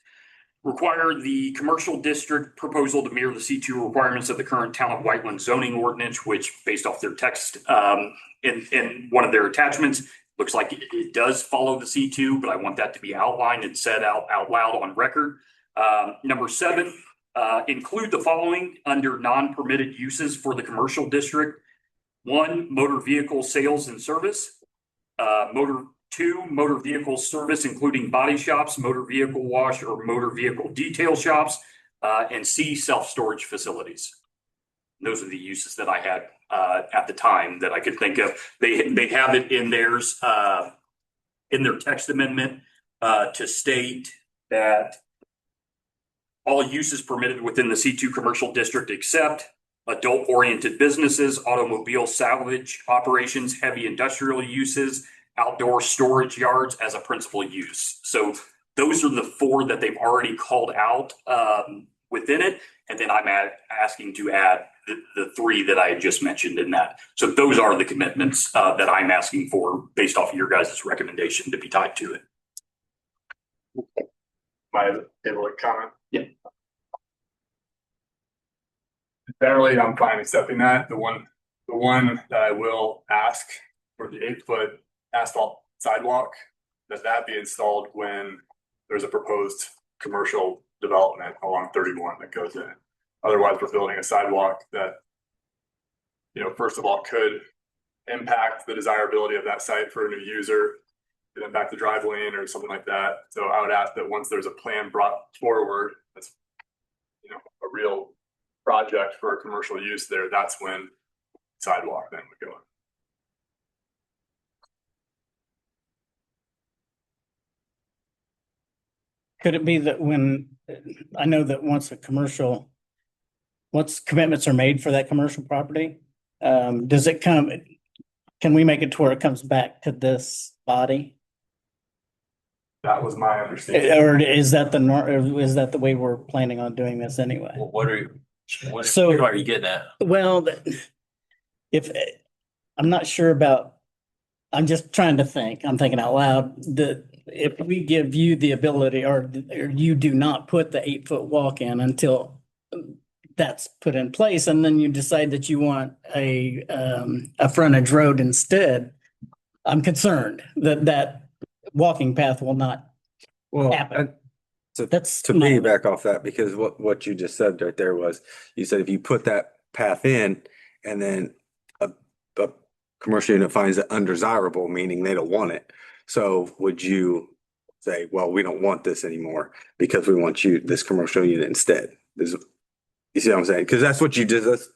require the commercial district proposal to mirror the C2 requirements of the current town of Whiteland zoning ordinance, which based off their text in one of their attachments, looks like it does follow the C2, but I want that to be outlined and said out loud on record. Number 7, include the following under non-permitted uses for the commercial district. One, motor vehicle sales and service. Two, motor vehicle service, including body shops, motor vehicle wash, or motor vehicle detail shops. And C, self-storage facilities. Those are the uses that I had at the time that I could think of. They have it in theirs, in their text amendment, to state that all uses permitted within the C2 commercial district except adult-oriented businesses, automobile salvage operations, heavy industrial uses, outdoor storage yards as a principal use. So those are the four that they've already called out within it. And then I'm asking to add the three that I had just mentioned in that. So those are the commitments that I'm asking for based off of your guys' recommendation to be tied to it. Am I able to comment? Yeah. Generally, I'm fine accepting that. The one that I will ask for the 8-foot asphalt sidewalk, that be installed when there's a proposed commercial development along 31 that goes in. Otherwise, we're building a sidewalk that, first of all, could impact the desirability of that site for a new user, could impact the drive lane or something like that. So I would ask that once there's a plan brought forward, that's, a real project for a commercial use there, that's when sidewalk then would go in. Could it be that I know that once commitments are made for that commercial property, can we make it to where it comes back to this body? That was my understanding. Or is that the way we're planning on doing this anyway? Well, what are you getting at? Well, I'm not sure about, I'm just trying to think, I'm thinking out loud, that if we give you the ability or you do not put the 8-foot walk in until that's put in place, and then you decide that you want a frontage road instead, I'm concerned that walking path will not happen. That's To piggyback off that, because what you just said right there was, you said if you put that path in and then a commercial unit finds it undesirable, meaning they don't want it. So would you say, well, we don't want this anymore because we want this commercial unit instead? You see what I'm saying? Because that's what you did. That's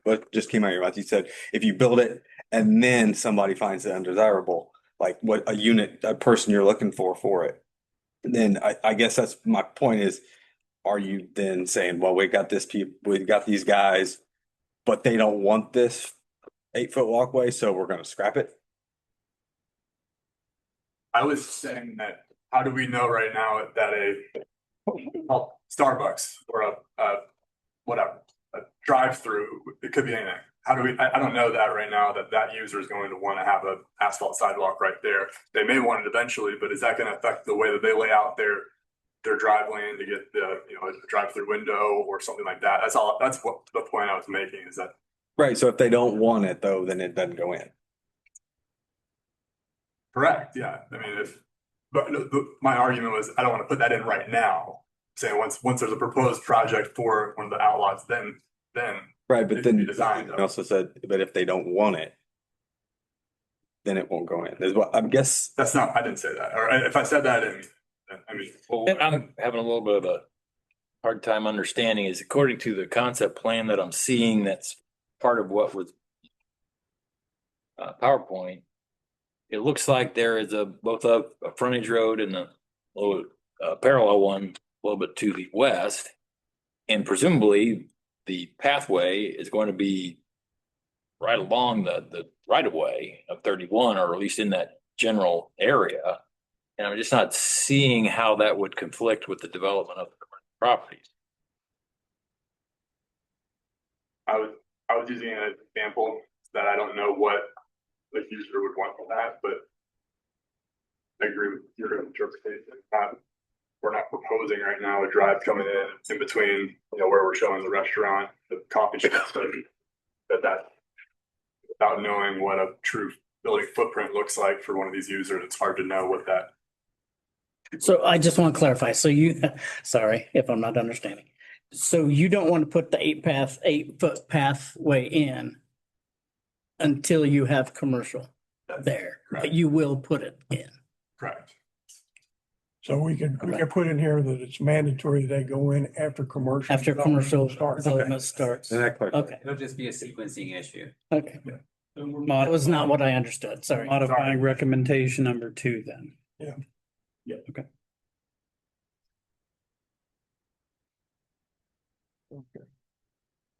what just came out of your mouth. You said if you build it and then somebody finds it undesirable, like what a person you're looking for it. Then I guess that's my point is, are you then saying, well, we got these guys, but they don't want this 8-foot walkway, so we're going to scrap it? I was saying that, how do we know right now that a Starbucks or a drive-through, it could be anything. How do we, I don't know that right now that user is going to want to have an asphalt sidewalk right there. They may want it eventually, but is that going to affect the way that they lay out their drive lane to get the, a drive-through window or something like that? That's what the point I was making is that. Right. So if they don't want it though, then it doesn't go in. Correct. Yeah. I mean, but my argument was, I don't want to put that in right now. Saying once there's a proposed project for one of the outlaws, then right. But then you also said, but if they don't want it, then it won't go in. Is what I guess. That's not. I didn't say that. Or if I said that, I mean, Well, I'm having a little bit of a hard time understanding is according to the concept plan that I'm seeing, that's part of what was PowerPoint. It looks like there is both a frontage road and a little parallel one a little bit to the west, and presumably the pathway is going to be right along the right of way of 31, or at least in that general area. And I'm just not seeing how that would conflict with the development of the properties. I was using an example that I don't know what the user would want for that, but I agree with your interpretation. We're not proposing right now a drive coming in between, where we're showing the restaurant, the coffee shop, that without knowing what a true building footprint looks like for one of these users, it's hard to know what that. So I just want to clarify. So sorry if I'm not understanding. So you don't want to put the 8-foot pathway in until you have commercial there, but you will put it in. Correct. So we can put in here that it's mandatory they go in after commercial. After commercial starts. development starts. Okay, It'll just be a sequencing issue. okay. That was not what I understood, sorry. Modifying recommendation number 2 then. Okay.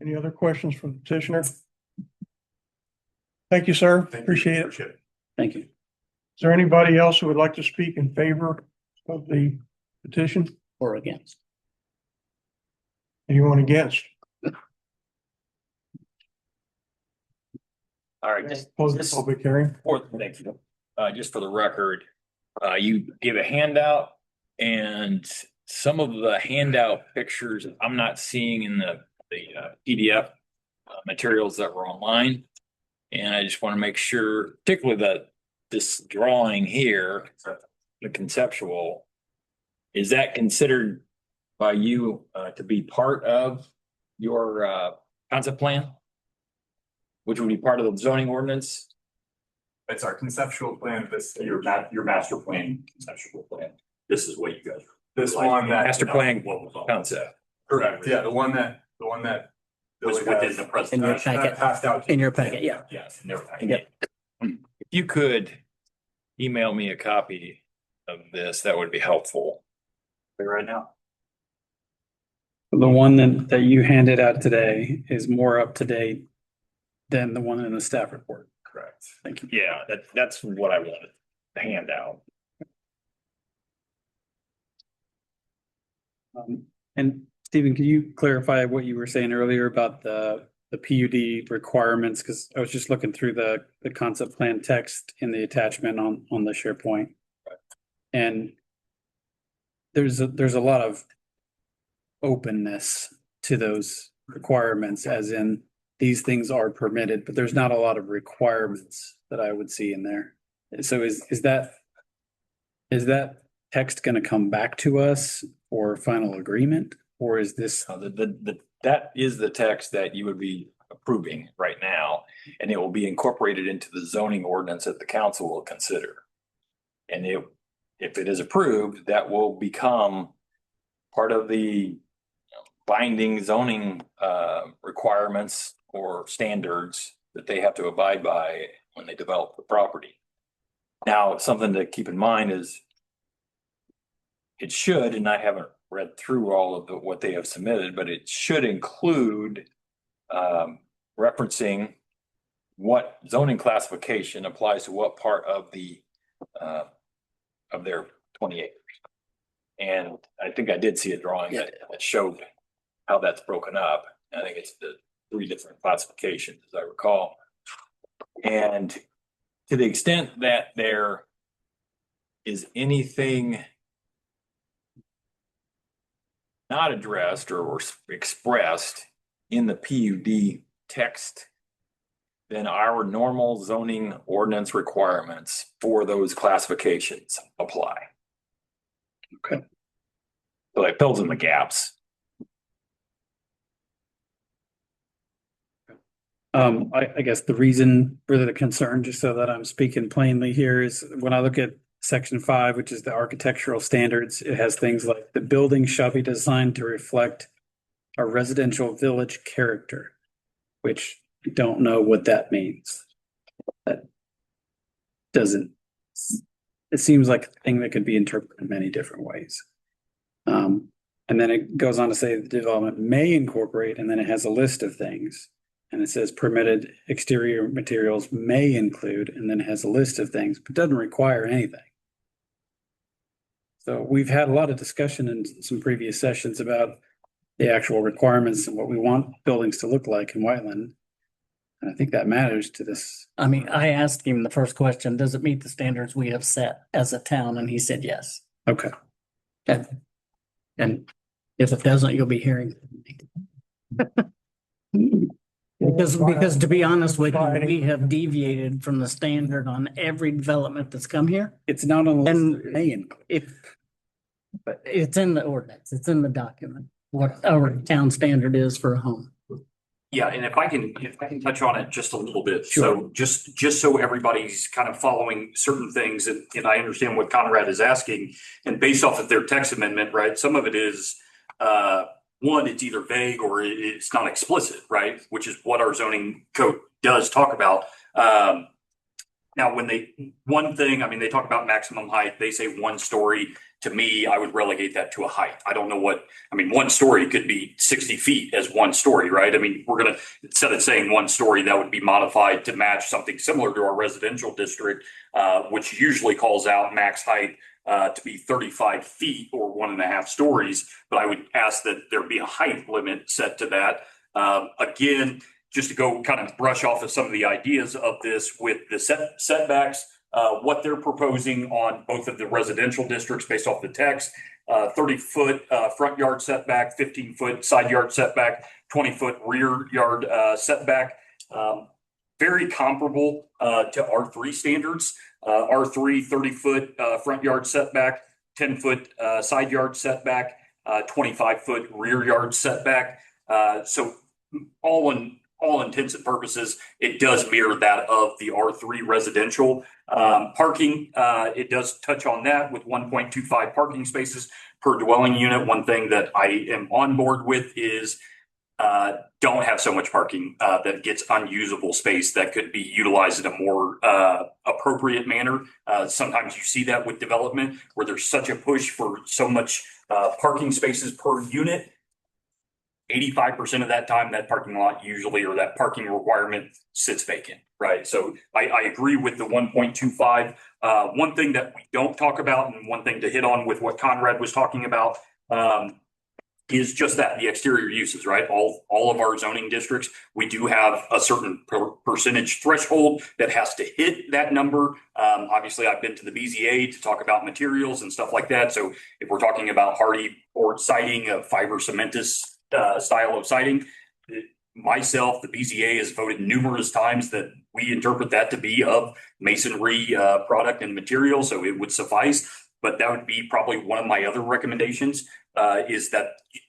Any other questions from the petitioner? Thank you, sir. Thank you. Appreciate it. Thank you. Is there anybody else who would like to speak in favor of the petition? Or against. Anyone against? All right, just Close the public hearing. thank you. Just for the record, you give a handout and some of the handout pictures I'm not seeing in the PDF materials that were online. And I just want to make sure, particularly that this drawing here, the conceptual, is that considered by you to be part of your concept plan? Which would be part of the zoning ordinance? It's our conceptual plan, this, Your master plan, conceptual plan. This is what you guys. this one that. Master plan What was on. concept. Correct, yeah, the one that. Was Billy within has, the In your presentation. packet, passed out. in your packet, yeah. Yes, in their packet. Yep. If you could email me a copy of this, that would be helpful. Right now. The one that you handed out today is more up to date than the one in the staff report. Correct. Thank you. Yeah, that's what I wanted, the handout. And Stephen, can you clarify what you were saying earlier about the PUD requirements? Because I was just looking through the concept plan text in the attachment on the SharePoint. And there's a lot of openness to those requirements, as in these things are permitted, but there's not a lot of requirements that I would see in there. So is that text going to come back to us for final agreement? Or is this? That is the text that you would be approving right now, and it will be incorporated into the zoning ordinance that the council will consider. And if it is approved, that will become part of the binding zoning requirements or standards that they have to abide by when they develop the property. Now, something to keep in mind is it should, and I haven't read through all of what they have submitted, but it should include referencing what zoning classification applies to what part of their 20 acres. And I think I did see a drawing that showed how that's broken up. I think it's the 3 different classifications, as I recall. And to the extent that there is anything not addressed or expressed in the PUD text, then our normal zoning ordinance requirements for those classifications apply. Okay. So it fills in the gaps. I guess the reason for the concern, just so that I'm speaking plainly here, is when I look at section 5, which is the architectural standards, it has things like the building shall be designed to reflect a residential village character, which I don't know what that means. That doesn't, it seems like a thing that could be interpreted in many different ways. And then it goes on to say the development may incorporate, and then it has a list of things. And it says permitted exterior materials may include, and then it has a list of things, but doesn't require anything. So we've had a lot of discussion in some previous sessions about the actual requirements and what we want buildings to look like in Whiteland. And I think that matters to this. I mean, I asked him the first question, does it meet the standards we have set as a town? And he said yes. Okay. And if it doesn't, you'll be hearing. Because to be honest with you, we have deviated from the standard on every development that's come here. It's not on the And list. It may include. But it's in the ordinance, it's in the document, what our town standard is for a home. Yeah, and if I can touch on it just a little bit. So just so everybody's kind of following certain things and I understand what Conrad is asking. And based off of their text amendment, right? Some of it is, one, it's either vague or it's not explicit, right? Which is what our zoning code does talk about. Now, one thing, I mean, they talk about maximum height, they say 1 story. To me, I would relegate that to a height. I don't know I mean, 1 story could be 60 feet as 1 story, right? I mean, instead of saying 1 story, that would be modified to match something similar to our residential district, which usually calls out max height to be 35 feet or 1.5 stories. But I would ask that there be a height limit set to that. Again, just to go kind of brush off of some of the ideas of this with the setbacks, what they're proposing on both of the residential districts based off the text, 30-foot front yard setback, 15-foot side yard setback, 20-foot rear yard setback. Very comparable to R3 standards. R3, 30-foot front yard setback, 10-foot side yard setback, 25-foot rear yard setback. So all intents and purposes, it does mirror that of the R3 residential. Parking, it does touch on that with 1.25 parking spaces per dwelling unit. One thing that I am on board with is don't have so much parking that gets unusable space that could be utilized in a more appropriate manner. Sometimes you see that with development where there's such a push for so much parking spaces per unit. 85% of that time, that parking lot usually, or that parking requirement sits vacant, right? So I agree with the 1.25. One thing that we don't talk about, and one thing to hit on with what Conrad was talking about, is just that the exterior uses, right? All of our zoning districts, we do have a certain percentage threshold that has to hit that number. Obviously, I've been to the BZA to talk about materials and stuff like that. So if we're talking about hardy board siding, a fiber cementous style of siding, myself, the BZA has voted numerous times that we interpret that to be of masonry product and material, so it would suffice. But that would be probably one of my other recommendations, is that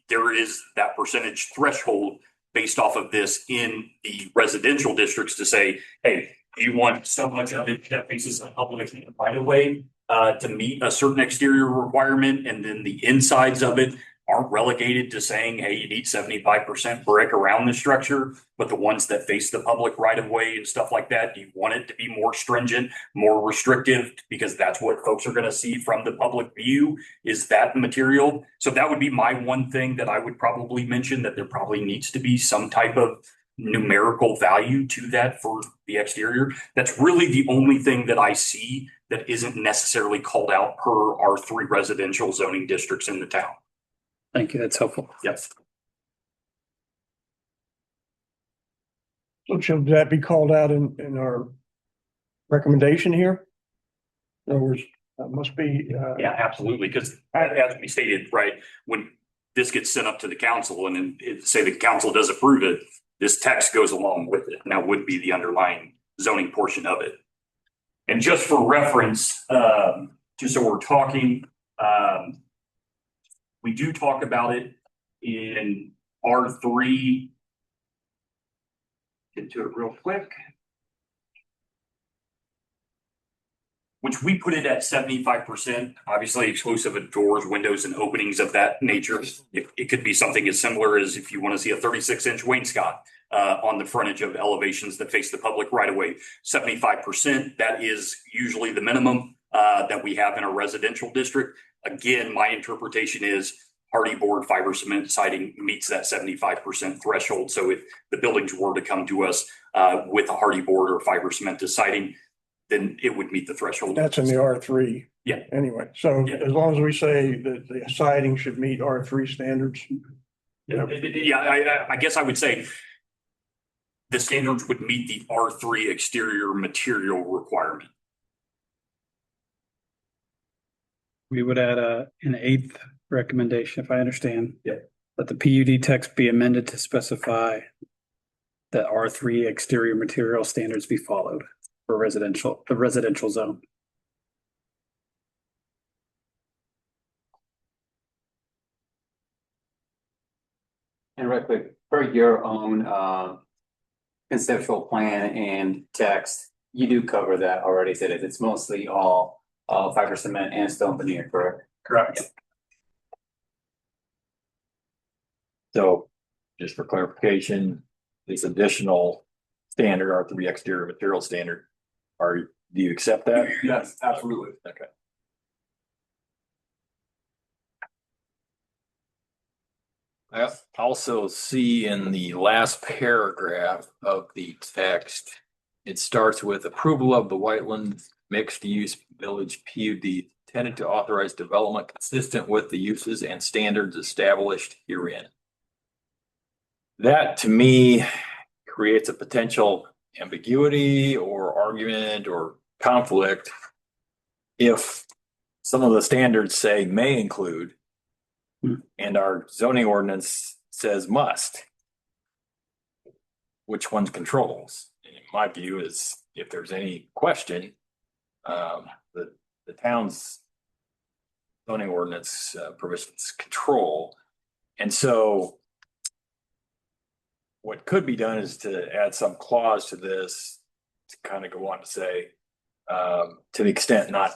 there is that percentage threshold based off of this in the residential districts to say, hey, you want so much of it that faces a public right of way to meet a certain exterior requirement, and then the insides of it aren't relegated to saying, hey, you need 75% brick around the structure, but the ones that face the public right of way and stuff like that, you want it to be more stringent, more restrictive, because that's what folks are going to see from the public view is that material. So that would be my one thing that I would probably mention, that there probably needs to be some type of numerical value to that for the exterior. That's really the only thing that I see that isn't necessarily called out per R3 residential zoning districts in the town. Thank you. That's helpful. Yes. So should that be called out in our recommendation here? In other words, that must be, Yeah, absolutely. Because as we stated, right, when this gets sent up to the council and then say the council does approve it, this text goes along with it. And that would be the underlying zoning portion of it. And just for reference, just so we're talking, we do talk about it in R3. Get to it real quick. Which we put it at 75%, obviously exclusive of doors, windows, and openings of that nature. It could be something as similar as if you want to see a 36-inch wainscot on the frontage of elevations that face the public right away. 75%, that is usually the minimum that we have in a residential district. Again, my interpretation is hardy board fiber cement siding meets that 75% threshold. So if the buildings were to come to us with a hardy board or fiber cement siding, then it would meet the threshold. that's in the R3. Yeah. Anyway, so Yeah. as long as we say that the siding should meet R3 standards. Yeah, I guess I would say the standards would meet the R3 exterior material requirement. We would add an 8th recommendation, if I understand. Yep. That the PUD text be amended to specify that R3 exterior material standards be followed for the residential zone. And real quick, for your own conceptual plan and text, you do cover that already, said it. It's mostly all fiber cement and stone veneer, correct? Correct. So just for clarification, this additional standard, R3 exterior material standard, do you accept that? Yes, absolutely. Okay. I also see in the last paragraph of the text, it starts with approval of the Whiteland mixed use village PUD intended to authorize development consistent with the uses and standards established herein. That to me creates a potential ambiguity or argument or conflict if some of the standards say may include and our zoning ordinance says must. Which one controls? And in my view is if there's any question, the town's zoning ordinance provisions control. And so what could be done is to add some clause to this to kind of go on to say, to the extent not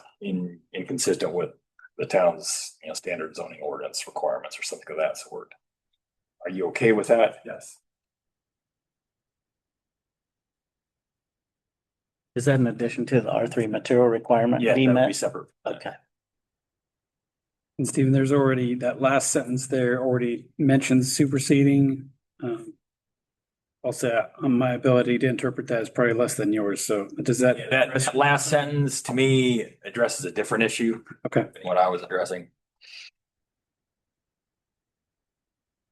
inconsistent with the town's standard zoning ordinance requirements or something of that sort. Are you okay with that? Yes. Is that in addition to the R3 material requirement? Yeah, that he that would met? be separate. Okay. And Stephen, there's already, that last sentence there already mentions superseding. I'll say my ability to interpret that is probably less than yours. So does that? Yeah, that last sentence to me addresses a different issue. Okay. Than what I was addressing.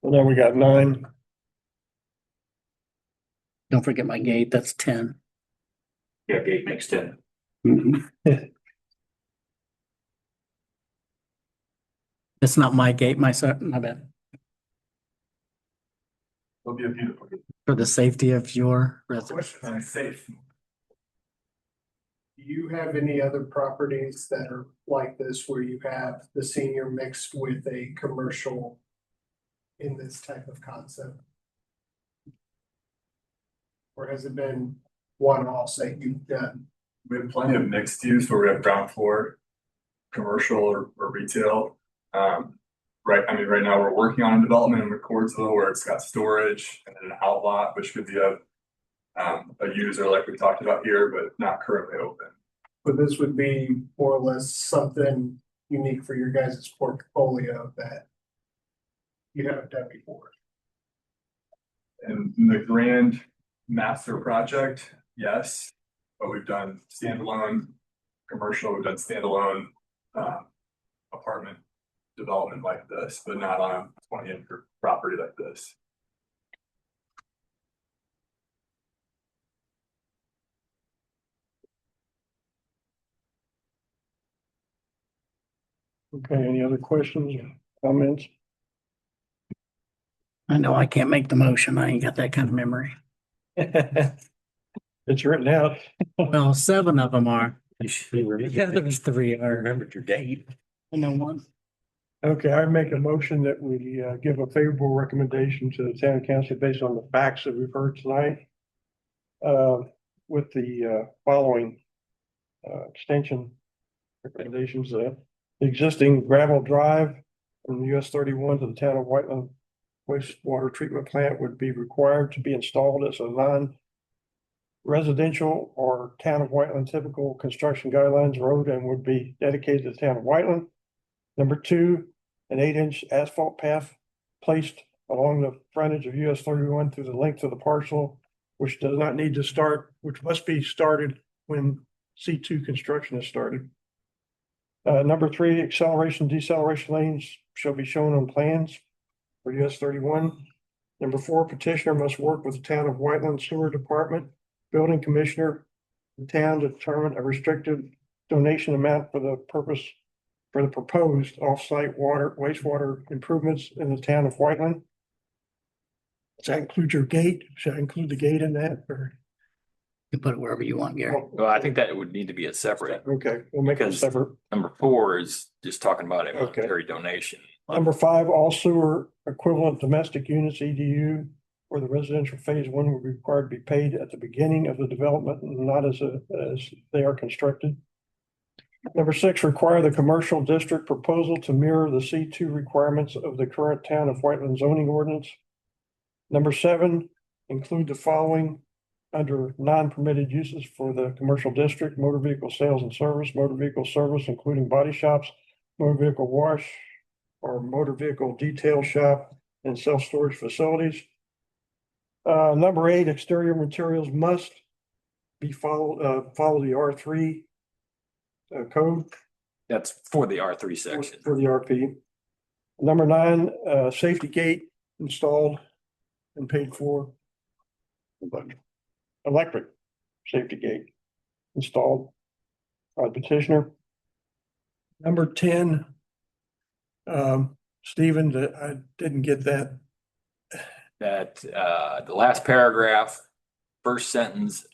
Well, then we got 9. Don't forget my gate, that's 10. Yeah, gate makes 10. It's not my gate, my son, my bad. It'll be a beautiful. For the safety of your residents. Question on safe. Do you have any other properties that are like this where you have the senior mixed with a commercial in this type of concept? Or has it been one-offs that you've done? We have plenty of mixed use where we have ground floor, commercial or retail. Right now we're working on a development in McCordsville where it's got storage and then an outlot, which could be a user like we talked about here, but not currently open. But this would be more or less something unique for your guys' portfolio that you haven't done before. And in the grand master project, yes, but we've done standalone commercial, we've done standalone apartment development like this, but not on a 20-acre property like this. Okay, any other questions or comments? I know I can't make the motion. I ain't got that kind of memory. It's written out. Well, 7 of them are. The others 3 are. Remembered your date. I know one. Okay, I make a motion that we give a favorable recommendation to the town council based on the facts that we've heard tonight. With the following extension recommendations, the existing gravel drive from US 31 to the town of Whiteland wastewater treatment plant would be required to be installed as a non-residential or town of Whiteland typical construction guidelines road and would be dedicated to the town of Whiteland. Number 2, an 8-inch asphalt path placed along the frontage of US 31 through the length of the parcel, which does not need to start, which must be started when C2 construction is started. Number 3, acceleration, deceleration lanes shall be shown on plans for US 31. Number 4, petitioner must work with the town of Whiteland Sewer Department, building commissioner, the town to determine a restricted donation amount for the proposed off-site wastewater improvements in the town of Whiteland. Does that include your gate? Should I include the gate in that or? You put it wherever you want, Gary. Well, I think that would need to be a separate. Okay, we'll make it Because- separate. Number 4 is just talking about a monetary donation. Number 5, all sewer equivalent domestic units, EDU, for the residential phase 1 will be required to be paid at the beginning of the development, and not as they are constructed. Number 6, require the commercial district proposal to mirror the C2 requirements of the current town of Whiteland zoning ordinance. Number 7, include the following under non-permitted uses for the commercial district: motor vehicle sales and service, motor vehicle service, including body shops, motor vehicle wash or motor vehicle detail shop, and self-storage facilities. Number 8, exterior materials must be follow the R3 code That's for the R3 section. for the RP. Number 9, safety gate installed and paid for. Electric safety gate installed by the petitioner. Number 10, Stephen, I didn't get that. That the last paragraph, first sentence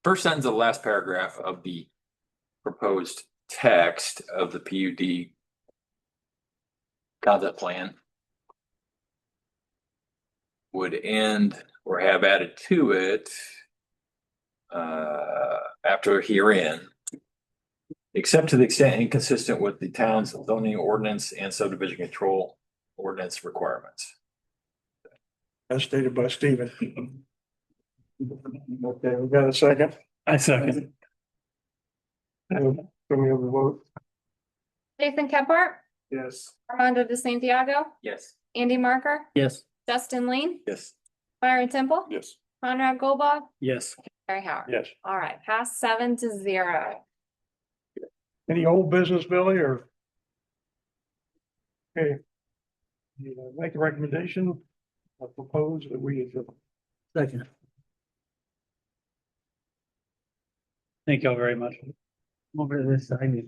of the last paragraph of the proposed text of the PUD concept plan would end or have added to it after herein, except to the extent inconsistent with the town's zoning ordinance and subdivision control ordinance requirements. As stated by Stephen. Okay, we got a second. I second. Can we have a vote? Jason Kephart, Yes. Armando de Santiago, Yes. Andy Marker, Yes. Justin Lean, Yes. Byron Temple, Yes. Conrad Goldbob, Yes. Gary Howard. Yes. All right, pass 7-0. Any old business, Billy, or? Okay. You make a recommendation, I propose that we. Second. Thank y'all very much. Over this side.